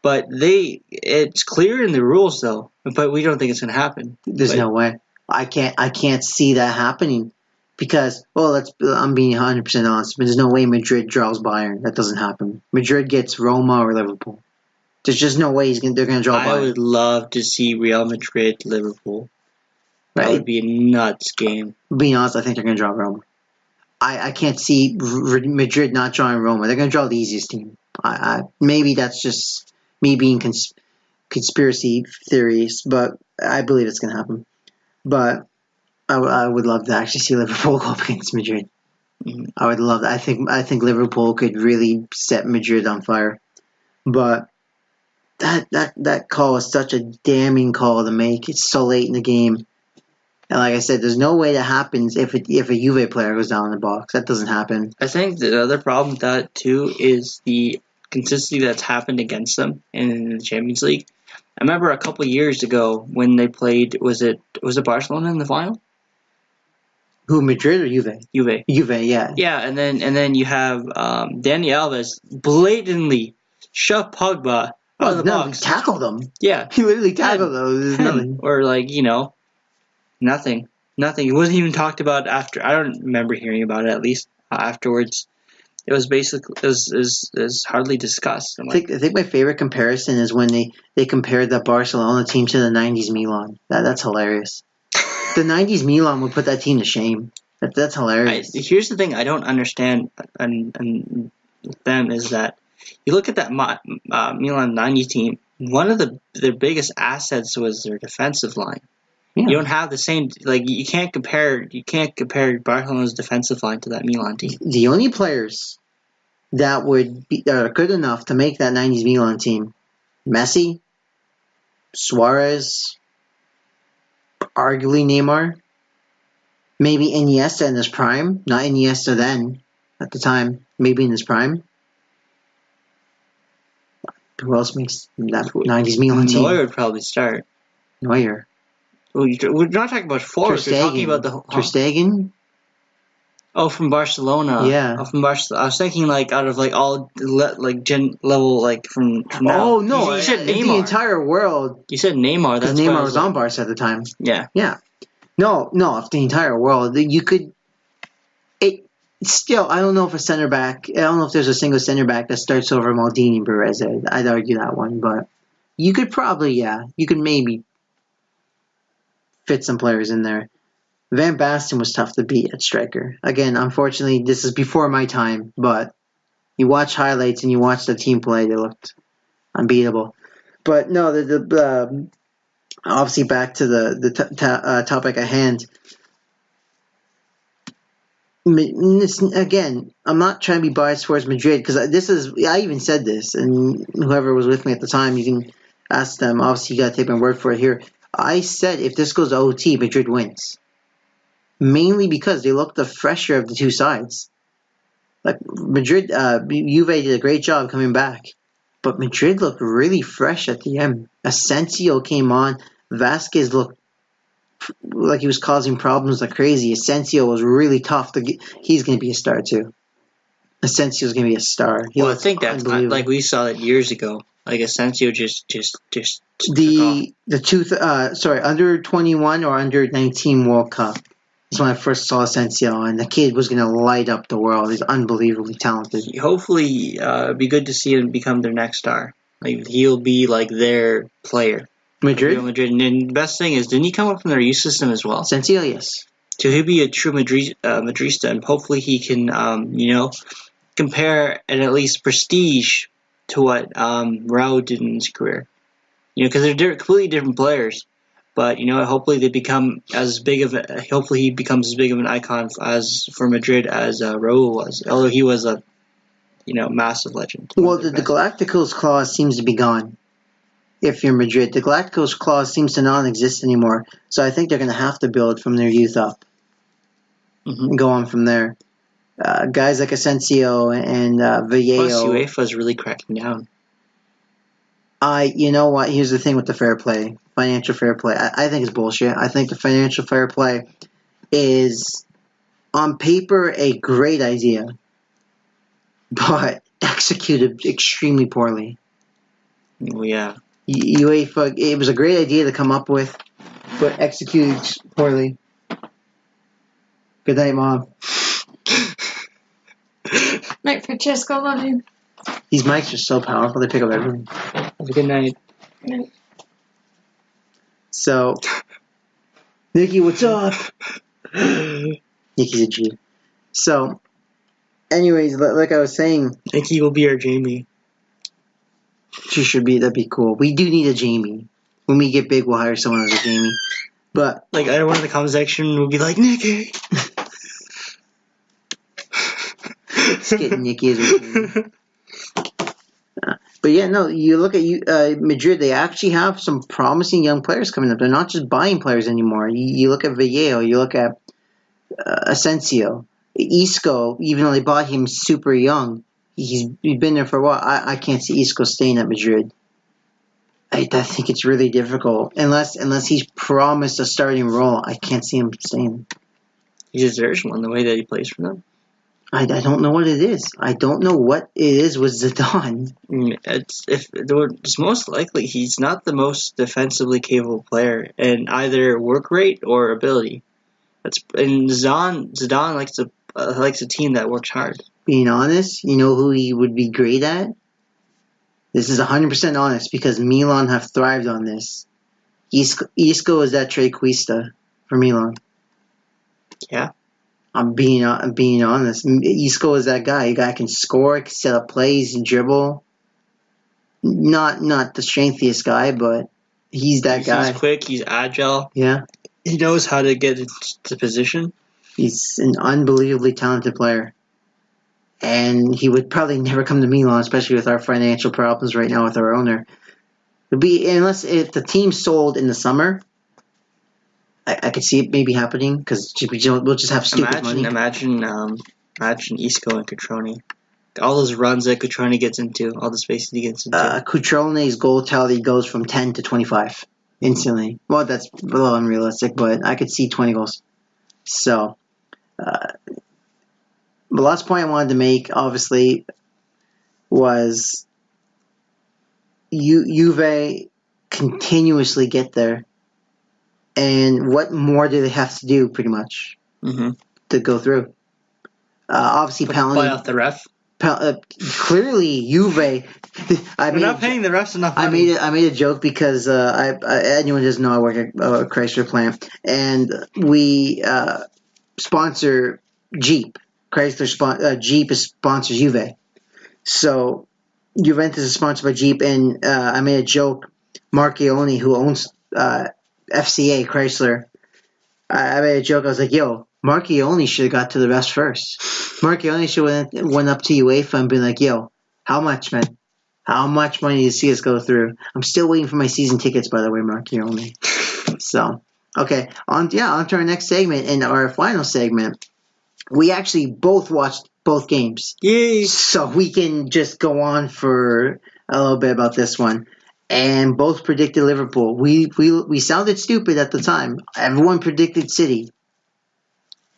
but it's clear in the rules though. But we don't think it's gonna happen. There's no way. I can't see that happening because I'm being 100% honest. But there's no way Madrid draws Bayern. That doesn't happen. Madrid gets Roma or Liverpool. There's just no way they're gonna draw Bayern. I would love to see Real Madrid Liverpool. That would be a nuts game. Being honest, I think they're gonna draw Roma. I can't see Madrid not drawing Roma. They're going to draw the easiest team. Maybe that's just me being conspiracy theories, but I believe it's going to happen. But I would love to actually see Liverpool go up against Madrid. Mm-hmm. I would love that. I think Liverpool could really set Madrid on fire. But that call is such a damning call to make. It's so late in the game. And like I said, there's no way that happens if a Juve player goes down in the box. That doesn't happen. I think the other problem with that, too, is the consistency that's happened against them in the Champions League. I remember a couple years ago when they played, was it Barcelona in the final? Who, Madrid or Juve? Juve, yeah. Yeah, and then you have Dani Alves blatantly shove Pogba out of the box. He tackled him. Yeah. He literally tackled him. There's nothing. Or nothing. It wasn't even talked about after. I don't remember hearing about it, at least afterwards. It was basically is hardly discussed. I think my favorite comparison is when they compared the Barcelona team to the 90s Milan. That's hilarious. The 90s Milan would put that team to shame. That's hilarious. Here's the thing I don't understand and with them is that you look at that Milan 90 team, one of their biggest assets was their defensive line. Yeah. You don't have the same, like, you can't compare Barcelona's defensive line to that Milan team. The only players that are good enough to make that 90s Milan team, Messi, Suarez, arguably Neymar, maybe Iniesta in his prime. Not Iniesta then, at the time. Maybe in his prime. Who else makes that 90s Milan team? Neuer would probably start. Neuer. Well, we're not talking about forwards. We're talking about the Ter Stegen. Oh, from Barcelona. Yeah. Oh, from Barcelona. I was thinking like out of like all gen level like from now. Oh no! You said Neymar. The entire world. You said Neymar. That's Neymar was on Barca at the time. Yeah. Yeah. No. If the entire world, you could. Still, I don't know if a center back. I don't know if there's a single center back that starts over Maldini and Perez. I'd argue that one, but you could probably, you could maybe fit some players in there. Van Basten was tough to beat at striker. Again, unfortunately, this is before my time, but you watch highlights and you watch the team play, they looked unbeatable. But no, the obviously back to the topic at hand. Again, I'm not trying to be biased towards Madrid because I even said this, and whoever was with me at the time, you can ask them. Obviously, you got to take my word for it here. I said if this goes to OT, Madrid wins. Mainly because they look the fresher of the two sides. Like Madrid, Juve did a great job coming back, but Madrid looked really fresh at the end. Asensio came on. Vasquez looked like he was causing problems like crazy. Asensio was really tough. He's going to be a star too. Asensio's going to be a star. I think that's like we saw it years ago. Like Asensio just under 21 or under 19 World Cup. That's when I first saw Asensio, and the kid was going to light up the world. He's unbelievably talented. Hopefully, it'd be good to see him become their next star. Like he'll be like their player. Madrid? And the best thing is, didn't he come up from their youth system as well? Asensio, yes. So he'll be a true Madrista, and hopefully he can, compare and at least prestige to what Raul did in his career. Because they're completely different players. But hopefully they become as big of a. Hopefully he becomes as big of an icon for Madrid as Raul was, although he was a, massive legend. Well, the Galacticos clause seems to be gone. If you're Madrid, the Galacticos clause seems to not exist anymore. So I think they're going to have to build from their youth up and go on from there. Guys like Asensio and Vallejo. Plus, UEFA's really cracking down. You know what? Here's the thing with the fair play, financial fair play. I think it's bullshit. I think the financial fair play is, on paper, a great idea, but executed extremely poorly. Well, yeah. UEFA, it was a great idea to come up with, but executed poorly. Good night, Mom. Night, Francesco. Love you. These mics are so powerful; they pick up everything. Have a good night. Good night. So, Nikki, what's up? Nikki's a G. So, anyways, like I was saying, Nikki will be our Jamie. She should be. That'd be cool. We do need a Jamie. When we get big, we'll hire someone as a Jamie. But like, I don't want the comment section will be like, Nikki. Let's get Nikki as a Jamie. But yeah, no. You look at Madrid. They actually have some promising young players coming up. They're not just buying players anymore. You look at Vallejo. You look at Asensio, Isco. Even though they bought him super young. He's been there for a while. I can't see Isco staying at Madrid. I think it's really difficult. Unless he's promised a starting role, I can't see him staying. He deserves one the way that he plays for them. I don't know what it is. I don't know what it is with Zidane. It's most likely he's not the most defensively capable player in either work rate or ability. Zidane likes a team that works hard. Being honest, you know who he would be great at? This is 100% honest because Milan have thrived on this. Isco is that Trequista for Milan. Yeah. I'm being honest. Isco is that guy. A guy can score, can set up plays, and dribble. Not the strengthiest guy, but he's that guy. He's quick. He's agile. Yeah. He knows how to get into position. He's an unbelievably talented player. And he would probably never come to Milan, especially with our financial problems right now with our owner. It'd be unless if the team sold in the summer, I could see it maybe happening because we'll just have stupid money. Imagine Isco and Cutrone. All those runs that Cutrone gets into, all the spaces he gets into. Cutrone's goal tally goes from 10 to 25 instantly. Well, that's a little unrealistic, but I could see 20 goals. So, the last point I wanted to make, obviously, was Juve continuously get there. And what more do they have to do, pretty much, to go through? Obviously, play off the ref. Clearly, Juve. We're not paying the refs enough money. I made a joke because anyone doesn't know I work at a Chrysler plant, and we sponsor Jeep. Jeep sponsors Juve, so Juventus is sponsored by Jeep, and I made a joke. Marchioni, who owns FCA Chrysler, I made a joke. I was like, "Yo, Marchioni should have got to the refs first. Marchioni should have went up to UEFA and been like, yo, how much, man? How much money do you see us go through? I'm still waiting for my season tickets, by the way, Marchioni." So, okay, on to our next segment and our final segment. We actually both watched both games. Yay! So we can just go on for a little bit about this one. And both predicted Liverpool. We sounded stupid at the time. Everyone predicted City.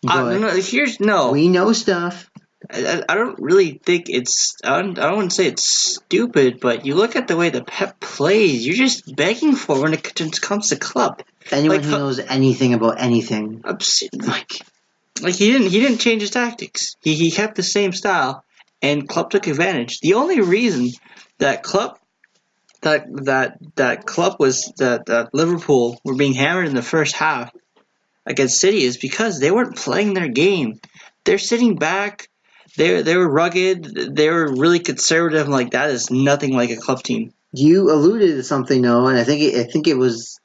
We know stuff. I don't really think it's. I don't want to say it's stupid, but you look at the way the Pep plays. You're just begging for when it comes to club. Anyone who knows anything about anything, like he didn't change his tactics. He kept the same style, and Klopp took advantage. The only reason that Liverpool were being hammered in the first half against City is because they weren't playing their game. They're sitting back. They were rugged. They were really conservative. Like that is nothing like a club team. You alluded to something though, and I think it was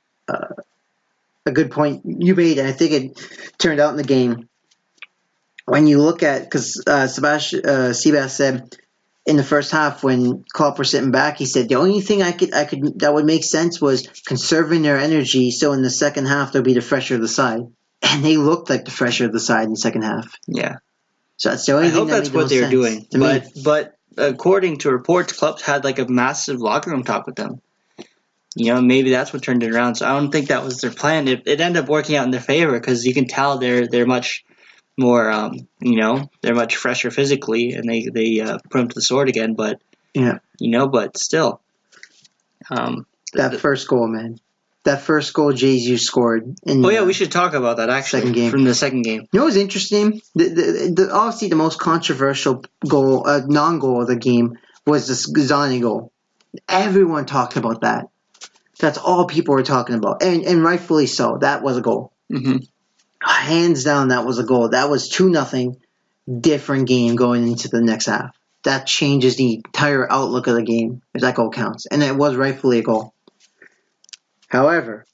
a good point you made. And I think it turned out in the game when you look at because Sebastian said in the first half when Klopp were sitting back, he said the only thing I could that would make sense was conserving their energy. So in the second half they'll be the fresher of the side, and they looked like the fresher of the side in the second half. Yeah. So that's the only thing. I hope that's what they're doing. But according to reports, Klopp had like a massive locker room talk with them. You know, maybe that's what turned it around. So I don't think that was their plan. It ended up working out in their favor because you can tell they're much more, they're much fresher physically, and they put them to the sword again. But but still, that first goal, man. That first goal Jesus scored. We should talk about that actually from the second game. You know what's interesting? Obviously, the most controversial goal, non-goal of the game was the Zani goal. Everyone talked about that. That's all people were talking about, and rightfully so. That was a goal. Mm-hmm. Hands down, that was a goal. That was 2-0, different game going into the next half. That changes the entire outlook of the game if that goal counts, and it was rightfully a goal. However,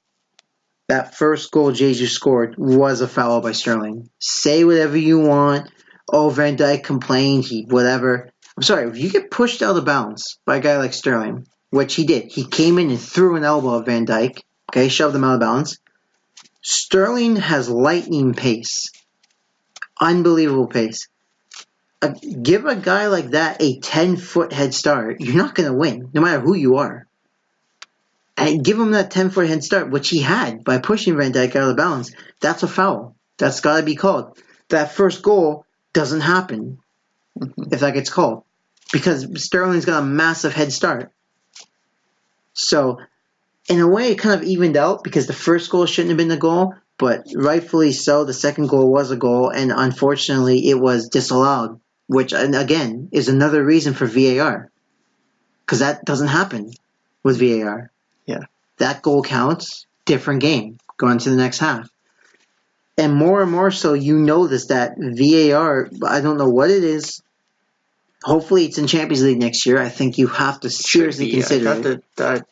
that first goal Jesus scored was a foul by Sterling. Say whatever you want. Oh, Van Dijk complained. Whatever. I'm sorry. If you get pushed out of bounds by a guy like Sterling, which he did. He came in and threw an elbow at Van Dijk. Okay, shoved him out of bounds. Sterling has lightning pace. Unbelievable pace. Give a guy like that a 10-foot head start. You're not going to win, no matter who you are. And give him that 10-foot head start, which he had by pushing Van Dijk out of bounds. That's a foul. That's got to be called. That first goal doesn't happen if that gets called because Sterling's got a massive head start. So, in a way, it kind of evened out because the first goal shouldn't have been the goal, but rightfully so, the second goal was a goal, and unfortunately, it was disallowed, which, again, is another reason for VAR because that doesn't happen with VAR. Yeah. That goal counts, different game, going to the next half. And more so, you know this, that VAR, I don't know what it is. Hopefully it's in Champions League next year. I think you have to seriously consider it. They're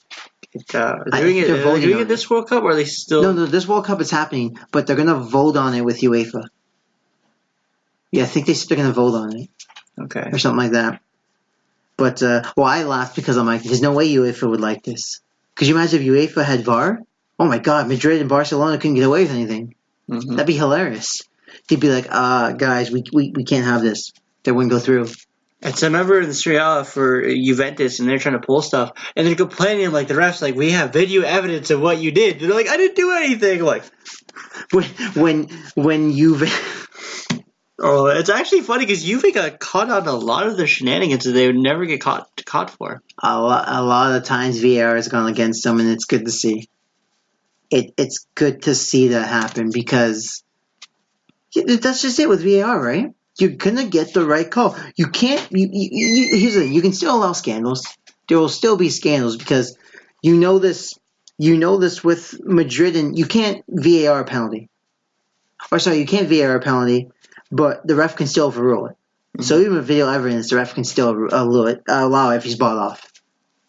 They're voting doing on it this World Cup, or are they still? No, this World Cup is happening, but they're going to vote on it with UEFA. Yeah, I think they're going to vote on it. Okay. Or something like that. But, I laughed because I'm like, there's no way UEFA would like this. Could you imagine if UEFA had VAR? Oh my God, Madrid and Barcelona couldn't get away with anything. Mm-hmm. That'd be hilarious. He'd be like, guys, we can't have this. That wouldn't go through. And so I remember in the Serie A for Juventus, and they're trying to pull stuff, and they're complaining like the refs, like, we have video evidence of what you did. And they're like, I didn't do anything. I'm like, when Juve. Oh, it's actually funny because Juve got caught on a lot of their shenanigans that they would never get caught for. A lot of times VAR has gone against them, and it's good to see. It's good to see that happen because that's just it with VAR, right? You're gonna get the right call. You can't. Here's the thing: you can still allow scandals. There will still be scandals because you know this. You know this with Madrid, and you can't VAR a penalty. Or sorry, you can't VAR a penalty, but the ref can still overrule it. Mm-hmm. So even with video evidence, the ref can still allow it if he's bought off.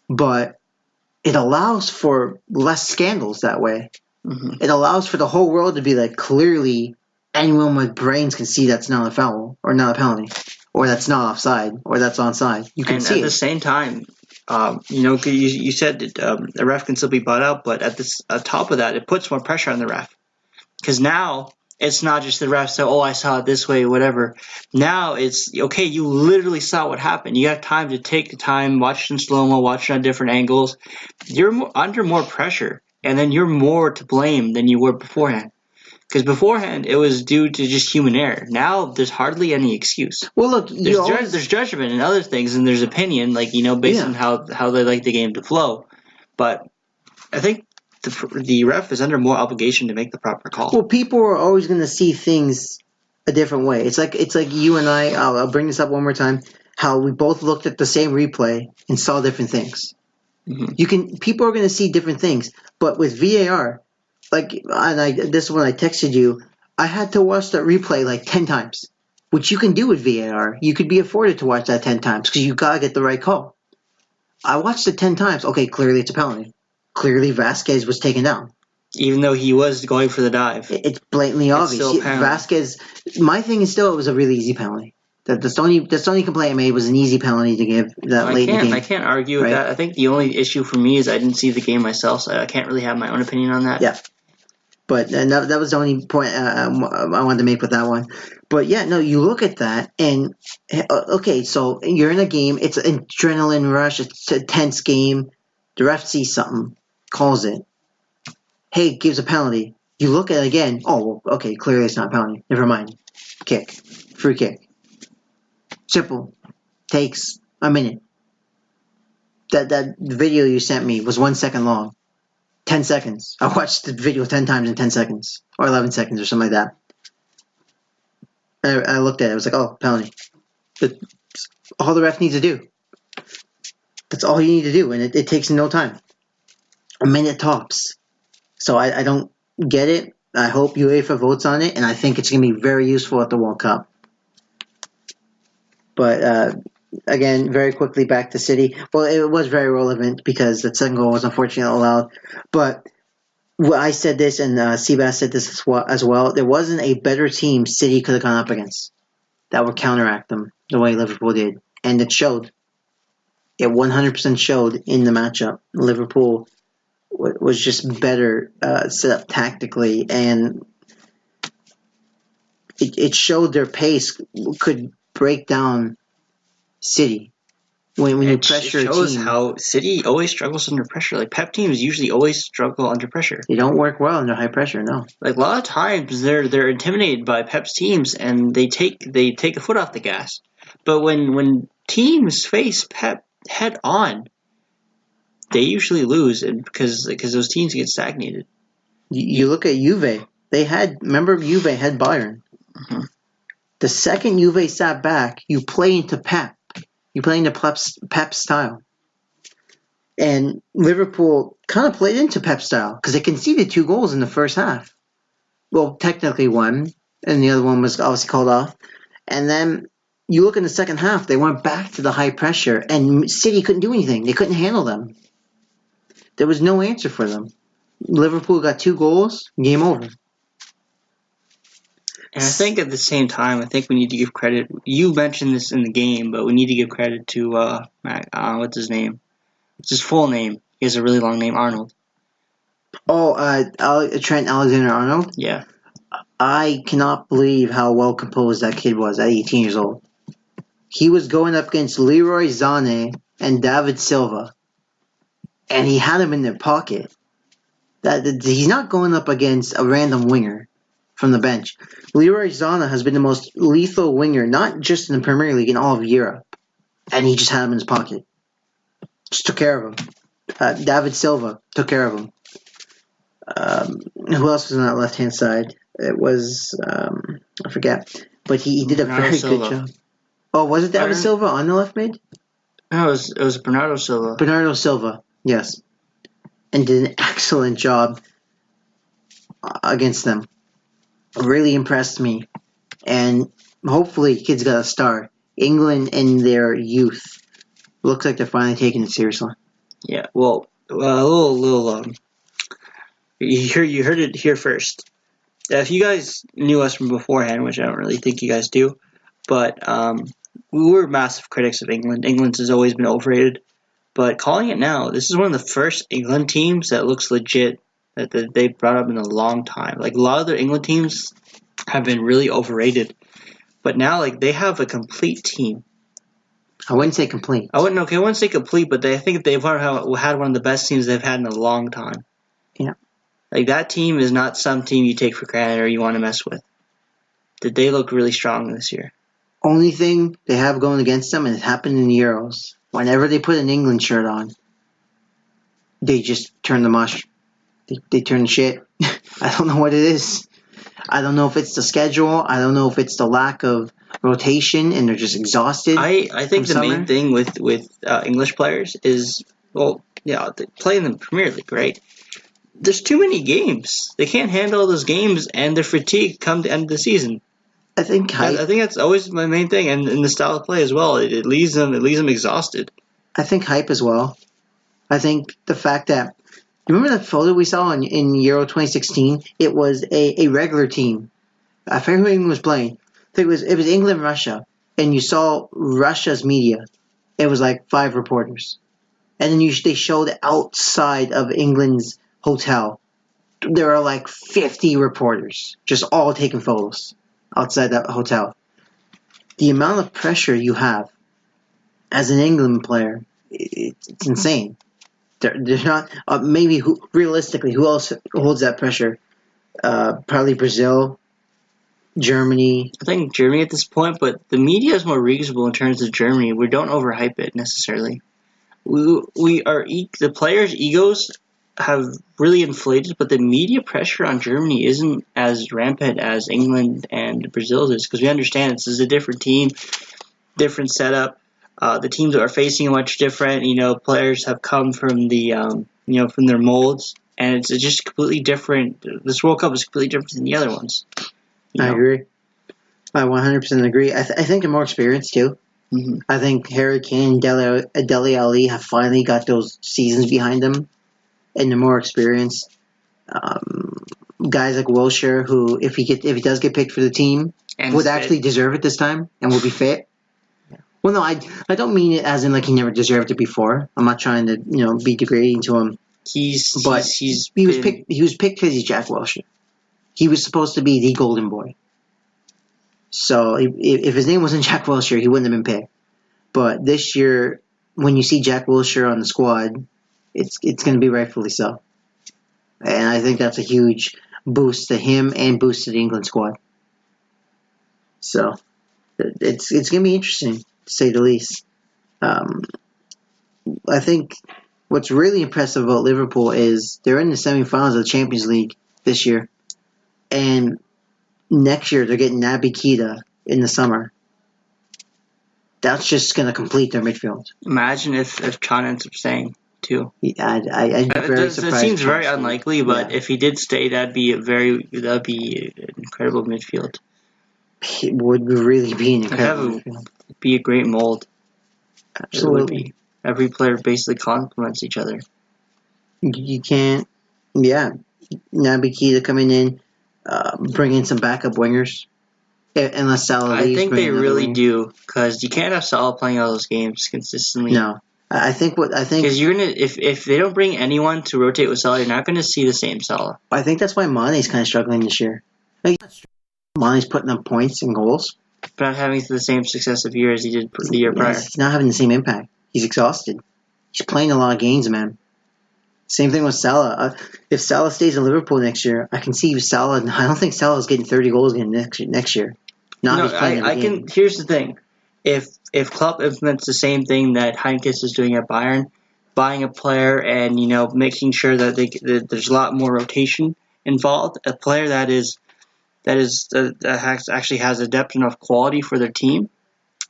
But it allows for less scandals that way. Mm-hmm. It allows for the whole world to be like, clearly anyone with brains can see that's not a foul or not a penalty or that's not offside or that's onside. You can see it. And at the same time, you said that the ref can still be bought out, but at top of that, it puts more pressure on the ref. Because now it's not just the ref saying, I saw it this way, whatever. Now it's, okay, you literally saw what happened. You have time to take the time, watch it in slow-mo, watch it on different angles. You're under more pressure, and then you're more to blame than you were beforehand. Because beforehand, it was due to just human error. Now, there's hardly any excuse. Well, look, there's judgment and other things, and there's opinion, based on how they like the game to flow. But I think the ref is under more obligation to make the proper call. Well, people are always going to see things a different way. It's like you and I. I'll bring this up one more time. How we both looked at the same replay and saw different things. Mm-hmm. People are going to see different things, but with VAR, this is when I texted you. I had to watch that replay like 10 times, which you can do with VAR. You could be afforded to watch that 10 times because you gotta get the right call. I watched it 10 times. Okay, clearly it's a penalty. Clearly Vasquez was taken down. Even though he was going for the dive. It's blatantly obvious. Vasquez, my thing is still, it was a really easy penalty. That's the only complaint I made was an easy penalty to give that late in the game. I can't argue with that. I think the only issue for me is I didn't see the game myself, so I can't really have my own opinion on that. Yeah. But that was the only point I wanted to make with that one. But yeah, no, you look at that and, okay, so you're in a game. It's an adrenaline rush. It's a tense game. The ref sees something, calls it. Hey, gives a penalty. You look at it again. Oh, well, okay, clearly it's not a penalty. Never mind. Kick. Free kick. Simple. Takes a minute. That video you sent me was 1 second long. 10 seconds. I watched the video 10 times in 10 seconds. Or 11 seconds or something like that. I looked at it. I was like, oh, penalty. That's all the ref needs to do. That's all you need to do. And it takes no time. A minute tops. So I don't get it. I hope UEFA votes on it. And I think it's going to be very useful at the World Cup. But, again, very quickly back to City. Well, it was very relevant because that second goal was unfortunately allowed. But I said this, and Seabass said this as well. There wasn't a better team City could have gone up against that would counteract them the way Liverpool did. And it showed. It 100% showed in the matchup. Liverpool was just better set up tactically, and it showed their pace could break down City when you pressure a team. It shows how City always struggles under pressure. Like Pep teams usually always struggle under pressure. They don't work well under high pressure. No. Like a lot of times they're intimidated by Pep's teams and they take a foot off the gas. But when teams face Pep head on, they usually lose, and because those teams get stagnated. You look at Juve. Remember Juve had Bayern. Mm-hmm. The second Juve sat back, you play into Pep. You play into Pep's style. And Liverpool kind of played into Pep's style because they conceded 2 goals in the first half. well, technically one, and the other one was obviously called off. And then you look in the second half, they went back to the high pressure, and City couldn't do anything. They couldn't handle them. There was no answer for them. Liverpool got 2 goals, game over. And I think at the same time, I think we need to give credit. You mentioned this in the game, but we need to give credit to what's his name? It's his full name. He has a really long name, Arnold. Oh, Trent Alexander-Arnold? Yeah. I cannot believe how well composed that kid was at 18 years old. He was going up against Leroy Sané and David Silva, and he had him in their pocket. He's not going up against a random winger from the bench. Leroy Sané has been the most lethal winger, not just in the Premier League, in all of Europe, and he just had him in his pocket. Just took care of him. David Silva took care of him. Who else was on that left-hand side? It was, I forget. But he did a very good job. Oh, was it David Silva on the left mid? No, it was Bernardo Silva. Bernardo Silva, yes. And did an excellent job against them. Really impressed me. And hopefully kids got a star. England in their youth. Looks like they're finally taking it seriously. Yeah, well, a little you heard it here first. If you guys knew us from beforehand, which I don't really think you guys do, but we were massive critics of England. England has always been overrated. But calling it now, this is one of the first England teams that looks legit that they brought up in a long time. Like, a lot of their England teams have been really overrated. But now, like, they have a complete team. I wouldn't say complete. I wouldn't say complete, but I think they've had one of the best teams they've had in a long time. Yeah. Like, that team is not some team you take for granted or you want to mess with. They look really strong this year. Only thing they have going against them, and it happened in the Euros, whenever they put an England shirt on, they just turn the mush. They turn the shit. I don't know what it is. I don't know if it's the schedule. I don't know if it's the lack of rotation and they're just exhausted. I think the main thing with English players is, well, yeah, they play in the Premier League, right? There's too many games. They can't handle those games, and they're fatigued come the end of the season. I think that's always my main thing, and in the style of play as well. It leaves them exhausted. I think hype as well. I think the fact that, you remember that photo we saw in Euro 2016? It was a regular team. I forget who England was playing. I think it was England, Russia, and you saw Russia's media. It was like 5 reporters, and then they showed outside of England's hotel. There are like 50 reporters, just all taking photos outside that hotel. The amount of pressure you have as an England player, it's insane. There's not maybe realistically who else holds that pressure? Probably Brazil, Germany. I think Germany at this point, but the media is more reasonable in terms of Germany. We don't overhype it necessarily. The players' egos have really inflated, but the media pressure on Germany isn't as rampant as England and Brazil is, because we understand this is a different team, different setup. The teams that are facing are much different. Players have come from from their molds, and it's just completely different. This World Cup is completely different than the other ones. I agree. I 100% agree. I think they're more experienced too. Mm-hmm. I think Harry Kane and Dele Alli have finally got those seasons behind them, and they're more experienced. Guys like Wilshere, who if he does get picked for the team, would actually deserve it this time and will be fit. Well, no, I don't mean it as in like he never deserved it before. I'm not trying to be degrading to him. He was picked because he's Jack Wilshere. He was supposed to be the golden boy. So if his name wasn't Jack Wilshere, he wouldn't have been picked. But this year, when you see Jack Wilshere on the squad, it's going to be rightfully so. And I think that's a huge boost to him and boost to the England squad. So it's going to be interesting, to say the least. I think what's really impressive about Liverpool is they're in the semifinals of the Champions League this year. And next year they're getting Naby Keita in the summer. That's just going to complete their midfield. Imagine if Chan ends up staying. too. I'd be very surprised. It seems very possibly. unlikely, but Yeah. if he did stay, that'd be an incredible midfield. It would really be an It'd have incredible midfield. be a great mold. Absolutely. It would be. Every player basically complements each other. You can't. Yeah. Naby Keita coming in, bring in some backup wingers. Unless Salah leaves, I think bring they another really winger. do, because you can't have Salah playing all those games consistently. No. I think Because you're gonna if they don't bring anyone to rotate with Salah, you're not gonna see the same Salah. I think that's why Mane's kind of struggling this year. Like, Mane's putting up points and goals. But not having the same successive year as he did the year prior. He's not having the same impact. He's exhausted. He's playing a lot of games, man. Same thing with Salah. If Salah stays in Liverpool next year, I can see Salah. I don't think Salah's getting 30 goals again next year. Not if he's playing every game. Here's the thing: if Klopp implements the same thing that Heinkes is doing at Bayern, buying a player and making sure that there's a lot more rotation involved, a player that actually has a depth enough quality for their team,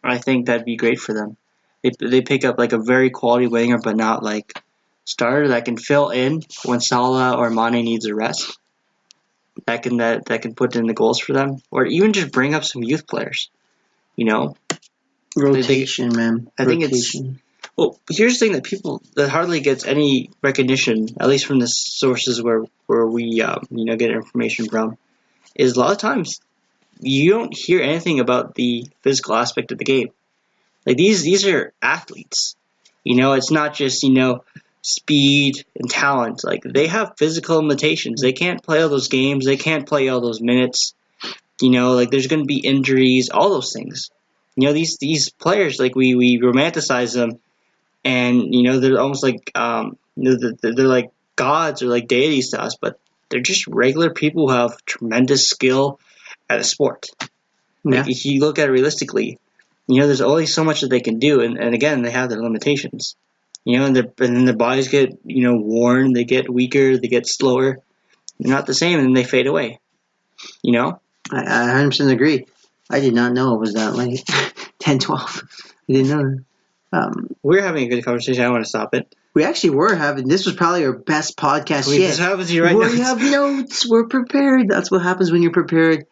I think that'd be great for them. They pick up like a very quality winger, but not like starter that can fill in when Salah or Mane needs a rest. That can put in the goals for them, or even just bring up some youth players. Rotation, man. I think it's. Well, here's the thing that hardly gets any recognition, at least from the sources where we get information from, is a lot of times you don't hear anything about the physical aspect of the game. Like these are athletes. It's not just speed and talent. Like they have physical limitations. They can't play all those games. They can't play all those minutes. Like there's going to be injuries, all those things. These players, like we romanticize them, and they're almost like they're like gods or like deities to us, but they're just regular people who have tremendous skill at a sport. Yeah. Like if you look at it realistically, there's only so much that they can do, and again they have their limitations. And then their bodies get worn, they get weaker, they get slower. They're not the same, and they fade away. I 100% agree. I did not know it was that late. 10, 12. I didn't know that. We're having a good conversation. I want to stop it. We actually were having. This was probably our best podcast yet. This happens to you right now. We have notes. We're prepared. That's what happens when you're prepared.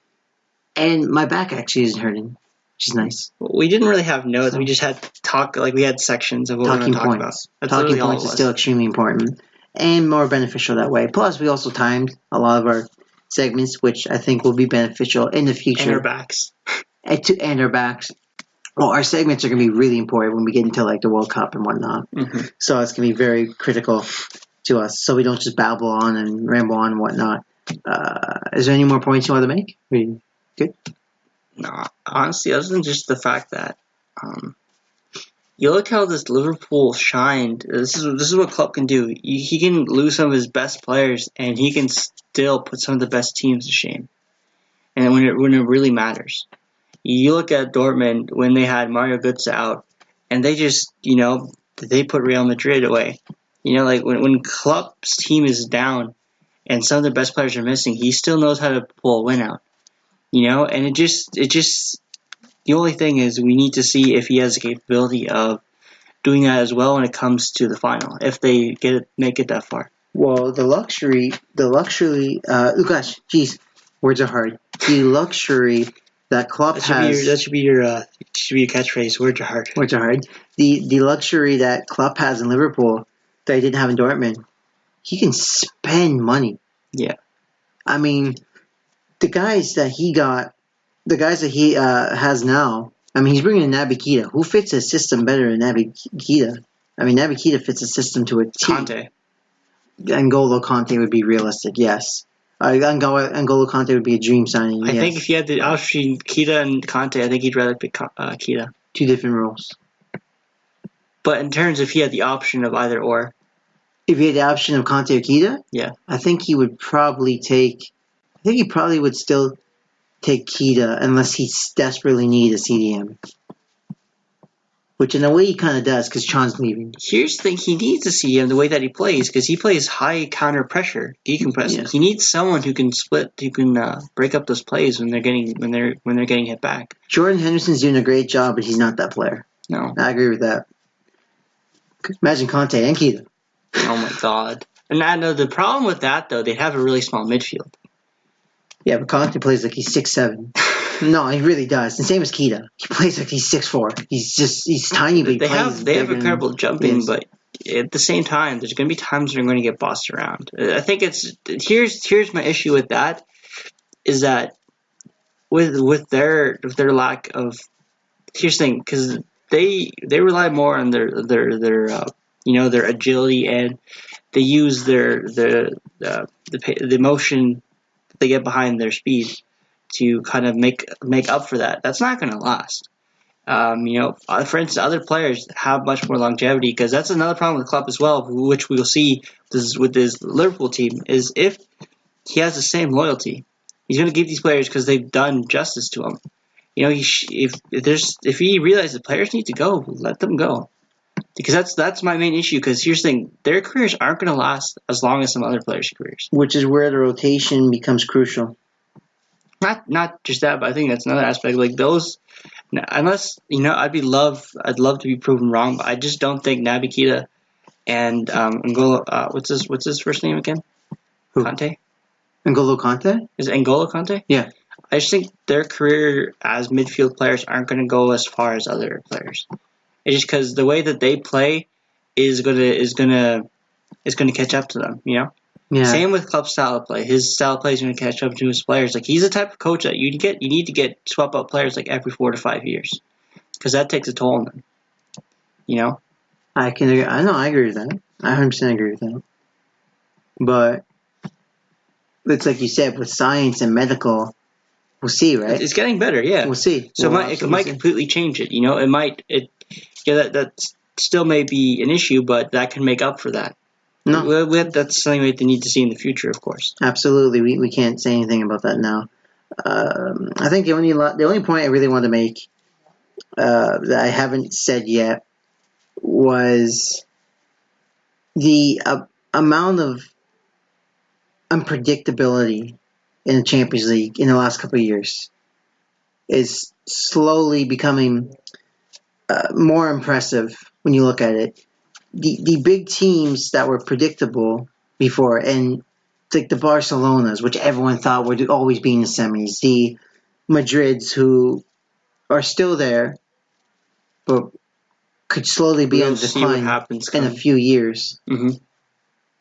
And my back actually isn't hurting, which is nice. We didn't really have notes. We just had talk. Like we had sections of what we were going to talk about. That's Talking points is still extremely important and more beneficial that way. Plus, we also timed a lot of our segments, which I think will be beneficial in the future. And our backs. And our backs. Well, our segments are going to be really important when we get into like the World Cup and whatnot. Mm-hmm. So it's going to be very critical to us. So we don't just babble on and ramble on and whatnot. Is there any more points you want to make? Are you good? No, honestly, other than just the fact that you look how this Liverpool shined. This is what Klopp can do. He can lose some of his best players, and he can still put some of the best teams to shame. And when it really matters. You look at Dortmund when they had Mario Götze out, and they just, they put Real Madrid away. Like when Klopp's team is down and some of the best players are missing, he still knows how to pull a win out. And it just, the only thing is we need to see if he has the capability of doing that as well when it comes to the final, if they make it that far. Well, the luxury, gosh, geez, words are hard. The luxury that Klopp has. That should be your catchphrase. Words are hard. Words are hard. The luxury that Klopp has in Liverpool that he didn't have in Dortmund. He can spend money. Yeah. I mean, the guys that he has now. I mean, he's bringing in Naby Keita. Who fits his system better than Naby Keita? I mean, Naby Keita fits a system to a T. Conte. N'Golo Conte would be realistic. Yes. N'Golo Conte would be a dream signing. I think if you had the option Keita and Conte, I think he'd rather pick Keita. Two different roles. But in terms of he had the option of either or. If he had the option of Conte or Keita? Yeah. I think he would probably would still take Keita unless he desperately needs a CDM. Which in a way he kind of does because Chon's leaving. Here's the thing: he needs a CDM the way that he plays because he plays high counter pressure, decompressing. Yeah. He needs someone who can break up those plays when they're getting hit back. Jordan Henderson's doing a great job, but he's not that player. No, I agree with that. Imagine Conte and Keita. Oh my god. And I know the problem with that though, they have a really small midfield. Yeah, but Conte plays like he's 6'7". No, he really does. The same as Kita. He plays like he's 6'4". He's tiny, but They have incredible jumping, but at the same time, there's going to be times they're going to get bossed around. I think here's my issue with that is that with their lack of, here's the thing, because they rely more on their their agility, and they use the motion that they get behind their speed to kind of make up for that. That's not going to last. For instance, other players have much more longevity, because that's another problem with Klopp as well, which we'll see with this Liverpool team, is if he has the same loyalty, he's going to give these players because they've done justice to him. If he realizes the players need to go, let them go, because that's my main issue. Because here's the thing, their careers aren't going to last as long as some other players' careers. Which is where the rotation becomes crucial. Not just that, but I think that's another aspect. Like those, unless I'd love to be proven wrong, but I just don't think Naby Keita and N'Golo, what's his first name again? Who? Conte. N'Golo Conte? Is it N'Golo Conte? Yeah. I just think their career as midfield players aren't going to go as far as other players. It's just because the way that they play is gonna catch up to them. Yeah. Same with Klopp's style of play. His style of play is going to catch up to his players. Like, he's the type of coach that you need to swap out players like every 4 to 5 years, because that takes a toll on them. I can agree. I agree with that. I 100% agree with that. But it's like you said, with science and medical, we'll see, right? It's getting better, yeah. We'll see. So it might completely change it. That still may be an issue, but that can make up for that. No, that's something we need to see in the future, of course. Absolutely, we can't say anything about that now. I think the only point I really want to make that I haven't said yet was the amount of unpredictability in the Champions League in the last couple of years is slowly becoming more impressive when you look at it. The big teams that were predictable before, and like the Barcelonas, which everyone thought would always be in the semis, the Madrids, who are still there, but could slowly be on decline in a few years. Mm-hmm.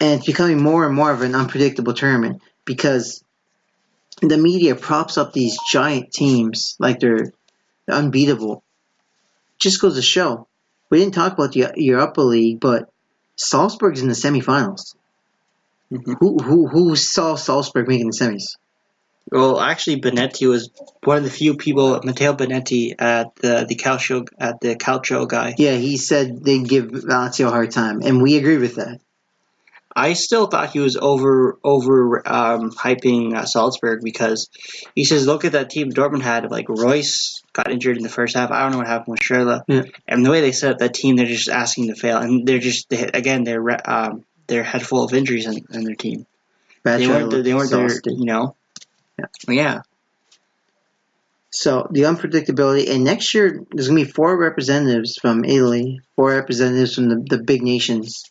And it's becoming more and more of an unpredictable tournament because the media props up these giant teams like they're unbeatable. Just goes to show. We didn't talk about the Europa League, but Salzburg's in the semifinals. Mm-hmm. Who saw Salzburg making the semis? Well, actually, Benetti was one of the few people. Matteo Benetti at the Calcio guy. Yeah, he said they'd give Lazio a hard time, and we agree with that. I still thought he was hyping Salzburg, because he says, look at that team Dortmund had. Like, Royce got injured in the first half. I don't know what happened with Schürrle. Yeah. And the way they set up that team, they're just asking to fail. And they're head full of injuries in their team. They weren't there, Yeah. So, the unpredictability. And next year, there's going to be 4 representatives from Italy, 4 representatives from the big nations.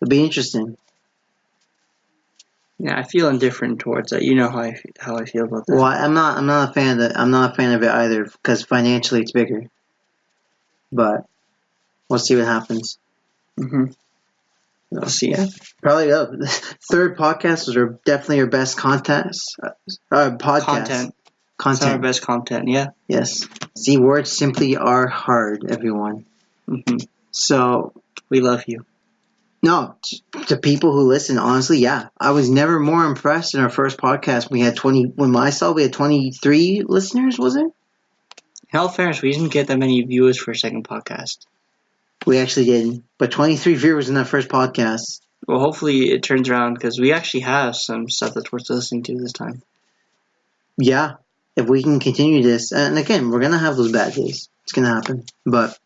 It'll be interesting. Yeah, I feel indifferent towards that. You know how I feel about that. Well, I'm not a fan of that. I'm not a fan of it either, because financially it's bigger. But we'll see what happens. Mm-hmm. We'll see. Yeah, probably the third podcast was definitely our best podcast. Content. It's our best content. Yeah. Yes. See, words simply are hard, everyone. Mm-hmm. So we love you. No, to people who listen, honestly, yeah. I was never more impressed in our first podcast. We had 23 listeners, was it? In all fairness, we didn't get that many viewers for a second podcast. We actually didn't. But 23 viewers in that first podcast. Well, hopefully it turns around, because we actually have some stuff that's worth listening to this time. Yeah. If we can continue this. And again, we're going to have those bad days. It's going to happen. But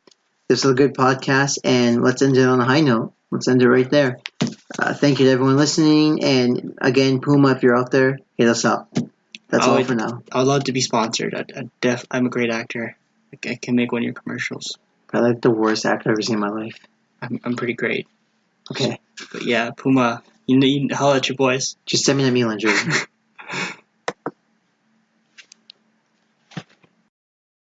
this is a good podcast, and let's end it on a high note. Let's end it right there. Thank you to everyone listening. And again, Puma, if you're out there, hit us up. That's all for now. I would love to be sponsored. I'm a great actor. I can make one of your commercials. Probably like the worst actor I've ever seen in my life. I'm pretty great. Okay. But yeah, Puma, you holler at your boys. Just send me the Milan jersey.